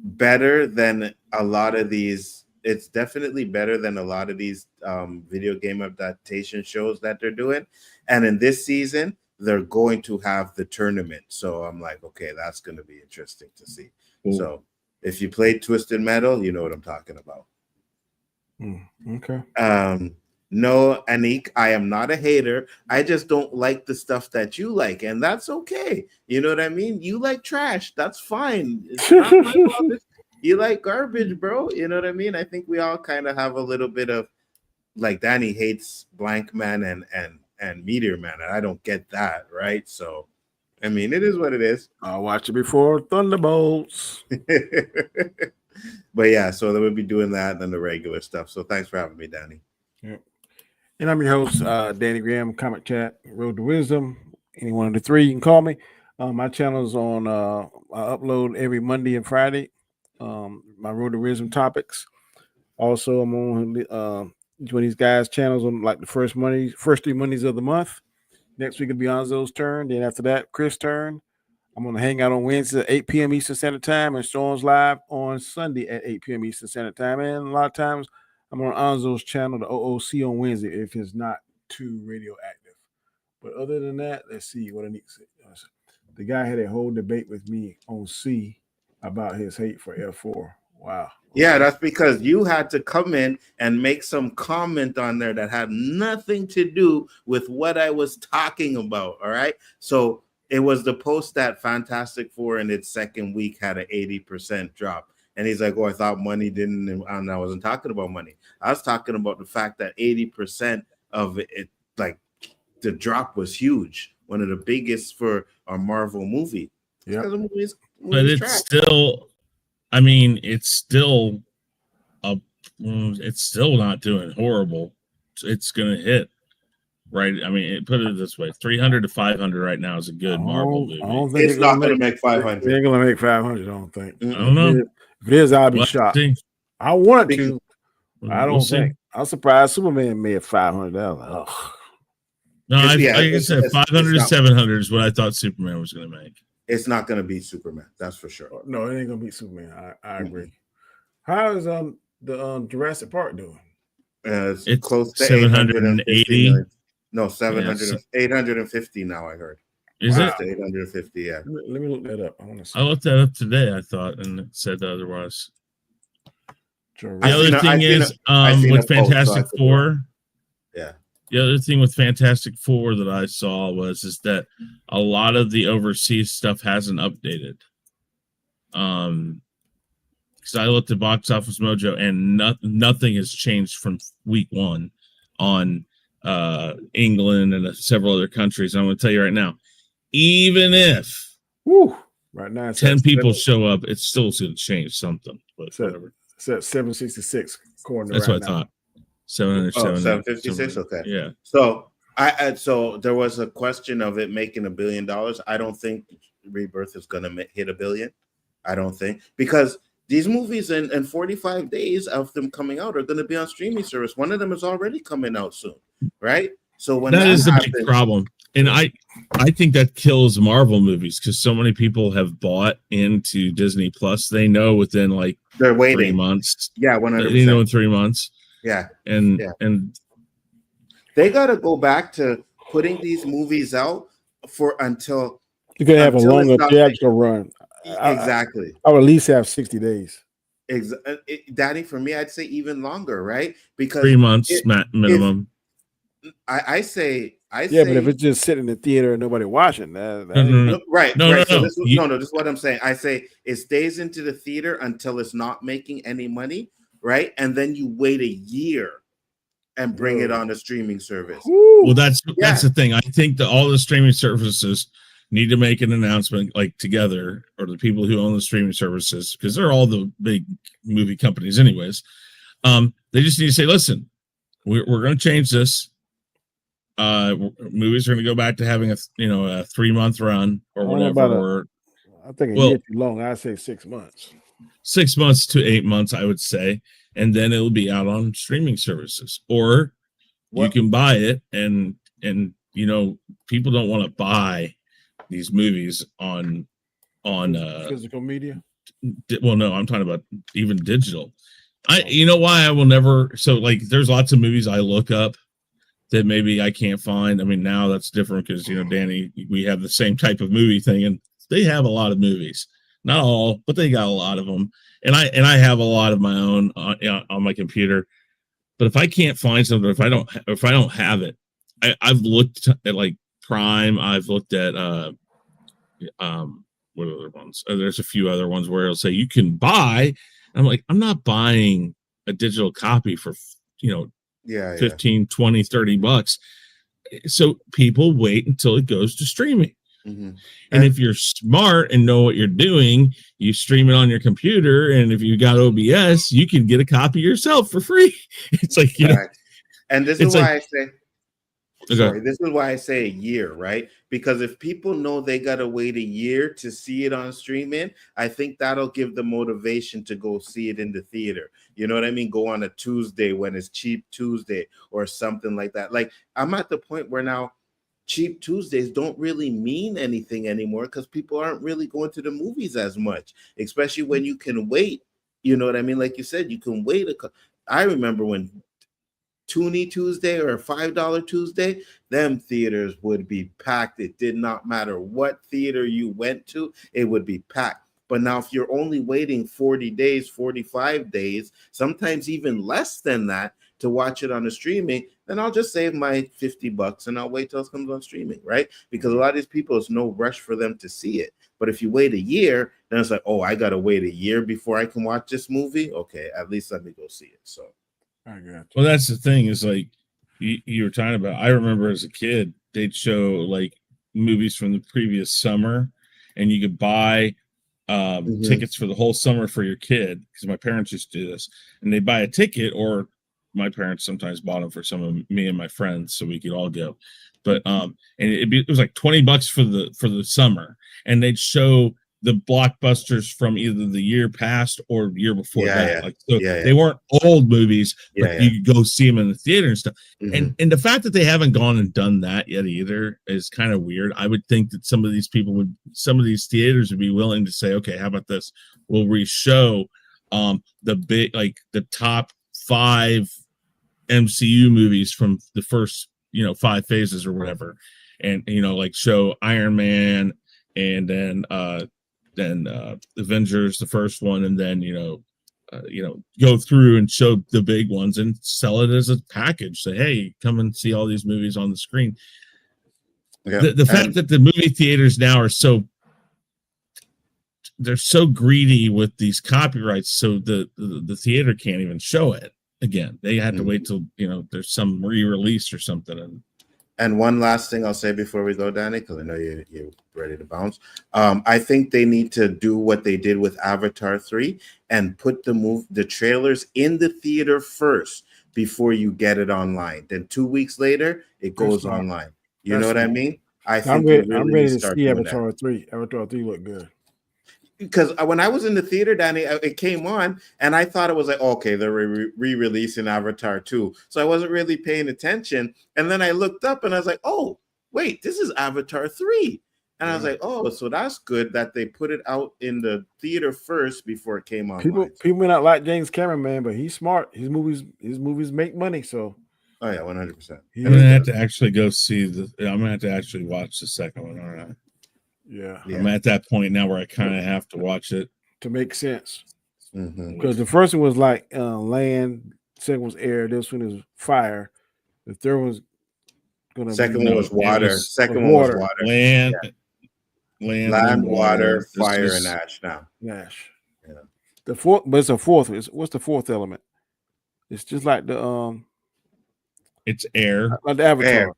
D: better than a lot of these. It's definitely better than a lot of these video game adaptation shows that they're doing. And in this season, they're going to have the tournament. So I'm like, okay, that's going to be interesting to see. Cool. So if you played Twisted Metal, you know what I'm talking about.
C: Okay.
D: No, Anik, I am not a hater. I just don't like the stuff that you like, and that's okay. You know what I mean? You like trash. That's fine. It's not my fault. You like garbage, bro. You know what I mean? I think we all kind of have a little bit of, like, Danny hates Blank Man and Meteor Man, and I don't get that, right? So, I mean, it is what it is.
C: I'll watch it before Thunderbolts.
D: But yeah, so they would be doing that and the regular stuff. So thanks for having me, Danny.
C: Yep. And I'm your host, Danny Graham, Comic Chat, Road to Wisdom. Any one of the 3, you can call me. My channel is on, I upload every Monday and Friday. My Road to Wisdom topics. Also, I'm on one of these guys' channels on like the first 3 Mondays of the month. Next week will be Anzo's turn. Then after that, Chris' turn. I'm going to hang out on Wednesday at 8 p.m. Eastern Standard Time and Storms Live on Sunday at 8 p.m. Eastern Standard Time. And a lot of times, I'm on Anzo's channel, the OOC, on Wednesday if it's not too radioactive. But other than that, let's see what I need to say. The guy had a whole debate with me on C about his hate for F4. Wow.
D: Yeah, that's because you had to come in and make some comment on there that had nothing to do with what I was talking about. All right. So it was the post that Fantastic Four in its second week had an 80% drop. And he's like, oh, I thought money didn't, and I wasn't talking about money. I was talking about the fact that 80% of it, like, the drop was huge. One of the biggest for a Marvel movie.
C: Yeah.
D: because the movie's
E: but it's
D: trash.
E: still. I mean, it's still it's still not doing horrible. It's gonna hit, right? I mean, put it this way: 300 to 500 right now is a good Marvel movie.
C: I don't think
D: It's not going to make
C: They
D: 500.
C: ain't gonna make 500. I don't think.
E: I don't know.
C: If it is, I'll be
E: We'll
C: shocked.
E: see.
C: I want to. I
E: We'll
C: don't
E: see.
C: think. I'm surprised Superman made $500. Oh.
E: No, like I said, 500 to 700 is what I thought Superman was going to make.
D: It's not going to be Superman, that's for sure.
C: No, it ain't gonna be Superman. I agree. How is the Jurassic Park doing?
D: It's close to
E: 780.
D: No, 850 now. I heard.
E: Is it?
D: 850? Yeah.
C: Let me look that up. I want to see.
E: I looked that up today. I thought, and it said otherwise.
C: Jurassic.
E: The other thing is with Fantastic Four.
D: Yeah.
E: The other thing with Fantastic Four that I saw is that a lot of the overseas stuff hasn't updated. Because I looked at Box Office Mojo and nothing has changed from week one on England and several other countries. I'm going to tell you right now, even if
C: right now
E: 10 people show up, it's still going to change something. But whatever.
C: It's at 766.
E: That's what I thought.
D: 756. Okay.
E: Yeah.
D: So so there was a question of it making $1 billion. I don't think Rebirth is going to hit $1 billion. I don't think, because these movies in 45 days of them coming out are going to be on streaming service. One of them is already coming out soon, right? So when
E: that is the big problem, and I think that kills Marvel movies because so many people have bought into Disney Plus. They know within
D: they're waiting
E: 3 months.
D: Yeah, 100%.
E: They know in 3 months.
D: Yeah,
E: and
D: they got to go back to putting these movies out until
C: you can have a longer theatrical run.
D: Exactly.
C: I would at least have 60 days.
D: Danny, for me, I'd say even longer, right? Because
E: 3 months minimum.
D: I say,
C: but if it's just sitting in the theater and nobody watching,
E: No.
D: Right.
E: No.
D: So this is what I'm saying. I say it stays into the theater until it's not making any money, right? And then you wait a year and bring it on a streaming service.
E: Well, that's the thing. I think that all the streaming services need to make an announcement together, or the people who own the streaming services, because they're all the big movie companies anyways. They just need to say, listen, we're going to change this. Movies are going to go back to having a 3-month run or whatever.
C: I think a year too long. I say 6 months. 6
E: months to 8 months, I would say, and then it'll be out on streaming services, or you can buy it, and people don't want to buy these movies on
C: physical media.
E: Well, no, I'm talking about even digital. Why I will never. So there's lots of movies I look up that maybe I can't find. I mean, now that's different because Danny, we have the same type of movie thing, and they have a lot of movies. Not all, but they got a lot of them. And I have a lot of my own on my computer. But if I can't find something, if I don't have it, I've looked at Prime. I've looked at what other ones? There's a few other ones where it'll say you can buy. I'm like, I'm not buying a digital copy for 15, 20, $30. So people wait until it goes to streaming.
D: Mm-hmm.
E: And if you're smart and know what you're doing, you stream it on your computer. And if you got OBS, you can get a copy yourself for free. It's
D: and this is why I say, this is why I say a year, right? Because if people know they got to wait a year to see it on streaming, I think that'll give them motivation to go see it in the theater. You know what I mean? Go on a Tuesday when it's cheap Tuesday or something like that. I'm at the point where now cheap Tuesdays don't really mean anything anymore because people aren't really going to the movies as much, especially when you can wait. You know what I mean? Like you said, you can wait. I remember when Toonie Tuesday or $5 Tuesday, them theaters would be packed. It did not matter what theater you went to, it would be packed. But now if you're only waiting 40 days, 45 days, sometimes even less than that to watch it on the streaming, then I'll just save my $50 and I'll wait till it comes on streaming, right? Because a lot of these people, it's no rush for them to see it. But if you wait a year, then it's I got to wait a year before I can watch this movie. Okay, at least let me go see it. So.
E: Well, that's the thing is you were talking about. I remember as a kid, they'd show movies from the previous summer, and you could buy tickets for the whole summer for your kid, because my parents used to do this, and they buy a ticket, or my parents sometimes bought them for some of me and my friends so we could all go. But and it was like $20 for the summer, and they'd show the blockbusters from either the year past or year before that. Like, so they weren't old movies, but you could go see them in the theater and stuff. And the fact that they haven't gone and done that yet either is kind of weird. I would think that some of these theaters would be willing to say, okay, how about this? We'll re-show the top 5 MCU movies from the first 5 phases or whatever, and like show Iron Man, and then Avengers, the first one, and then go through and show the big ones and sell it as a package. Say, hey, come and see all these movies on the screen. The fact that the movie theaters now are so greedy with these copyrights, so the theater can't even show it again. They had to wait till there's some re-release or something.
D: And one last thing I'll say before we go, Danny, because I know you're ready to bounce. I think they need to do what they did with Avatar 3 and put the trailers in the theater first before you get it online. Then 2 weeks later, it goes online. You know what I mean? I'm ready
C: to see Avatar 3. Avatar 3 looked good.
D: Because when I was in the theater, Danny, it came on, and I thought it was like, okay, they're re-releasing Avatar 2. So I wasn't really paying attention. And then I looked up, and I was like, oh, wait, this is Avatar 3. And I was like, oh, so that's good that they put it out in the theater first before it came on.
C: People may not like James Cameron, man, but he's smart. His movies make money, so.
D: Oh, yeah, 100%.
E: I'm going to have to actually go see I'm going to have to actually watch the second one, aren't I?
C: Yeah,
E: I'm at that point now where I kind of have to watch it
C: to make sense. Because the first one was like land, second was air, this one is fire, the third one's gonna.
D: Second one was water. Second one was water.
E: Land,
D: water, fire, and ash. Now,
C: ash. Yeah. The fourth, but it's a fourth. What's the fourth element? It's just like the
E: It's air,
C: like the Avatar.
D: Air.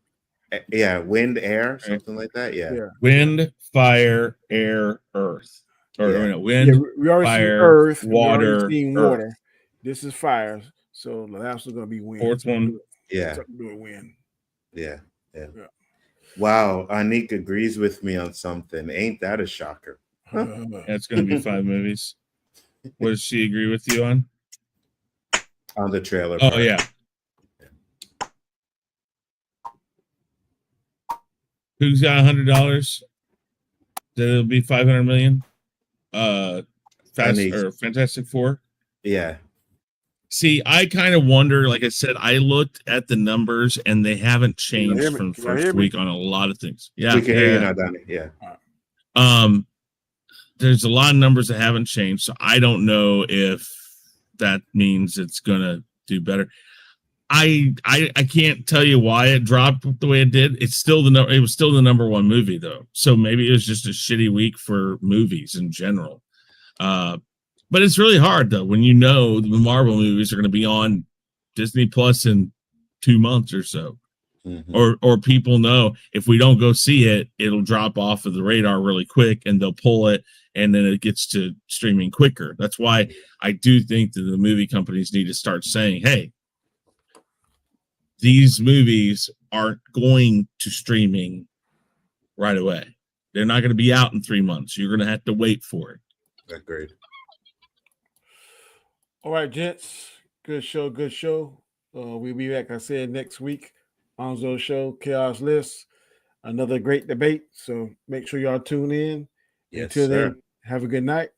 D: Yeah, wind, air, something like that. Yeah.
E: Wind, fire, air, earth. Or wind,
C: we already
E: fire,
C: earth,
E: water,
C: water. This is fire. So the last one's gonna be wind.
E: Fourth one,
C: wind.
D: Yeah. Wow, Anik agrees with me on something. Ain't that a shocker?
E: That's gonna be 5 movies. What does she agree with you on?
D: On the trailer.
E: Oh, yeah. Who's got $100? That'll be 500 million. Fantastic Four.
D: Yeah.
E: See, I kind of wonder. Like I said, I looked at the numbers and they haven't changed from first week on a lot of things. Yeah,
D: we can hear you now, Danny. Yeah.
E: There's a lot of numbers that haven't changed, so I don't know if that means it's gonna do better. I can't tell you why it dropped the way it did. It was still the number 1 movie though. So maybe it was just a shitty week for movies in general. But it's really hard though when the Marvel movies are going to be on Disney Plus in 2 months or so. Or people know if we don't go see it, it'll drop off of the radar really quick and they'll pull it and then it gets to streaming quicker. That's why I do think that the movie companies need to start saying, hey, these movies aren't going to streaming right away. They're not going to be out in 3 months. You're going to have to wait for it.
D: Agreed.
C: All right, gents. Good show. We'll be back, like I said, next week. Onzo's show, Khaos List. Another great debate. So make sure y'all tune in.
D: Yes,
C: Until then, have a good night.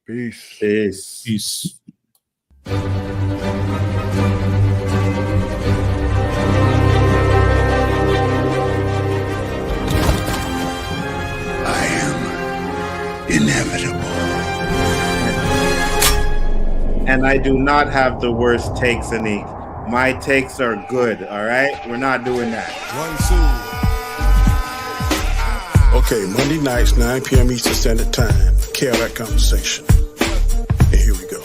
C: Peace.
E: Peace.
G: Inevitable.
D: And I do not have the worst takes, Anik. My takes are good, all right? We're not doing that.
A: 1, 2. Okay, Monday nights, 9 p.m. Eastern Standard Time. Khaotic Conversation. And here we go.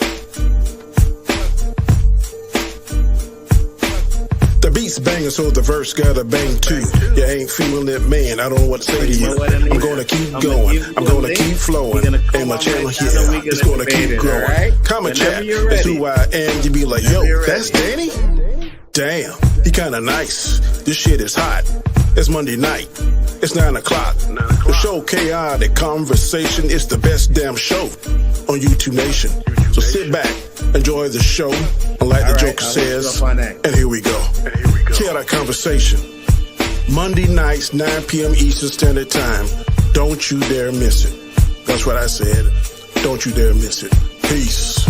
A: The beat's banging, so the verse gotta bang too. You ain't feeling it, man. I don't know what to say to you. I'm gonna keep going. I'm gonna keep flowing. And my channel here, it's gonna keep growing. Comment chat, that's who I am. You be like, yo, that's Danny? Damn, he kinda nice. This shit is hot. It's Monday night. It's 9 o'clock. The show Khaotic Conversation is the best damn show on YouTube Nation. So sit back, enjoy the show, and like the Joker says, and here we go. Khaotic Conversation. Monday nights, 9 p.m. Eastern Standard Time. Don't you dare miss it. That's what I said. Don't you dare miss it. Peace.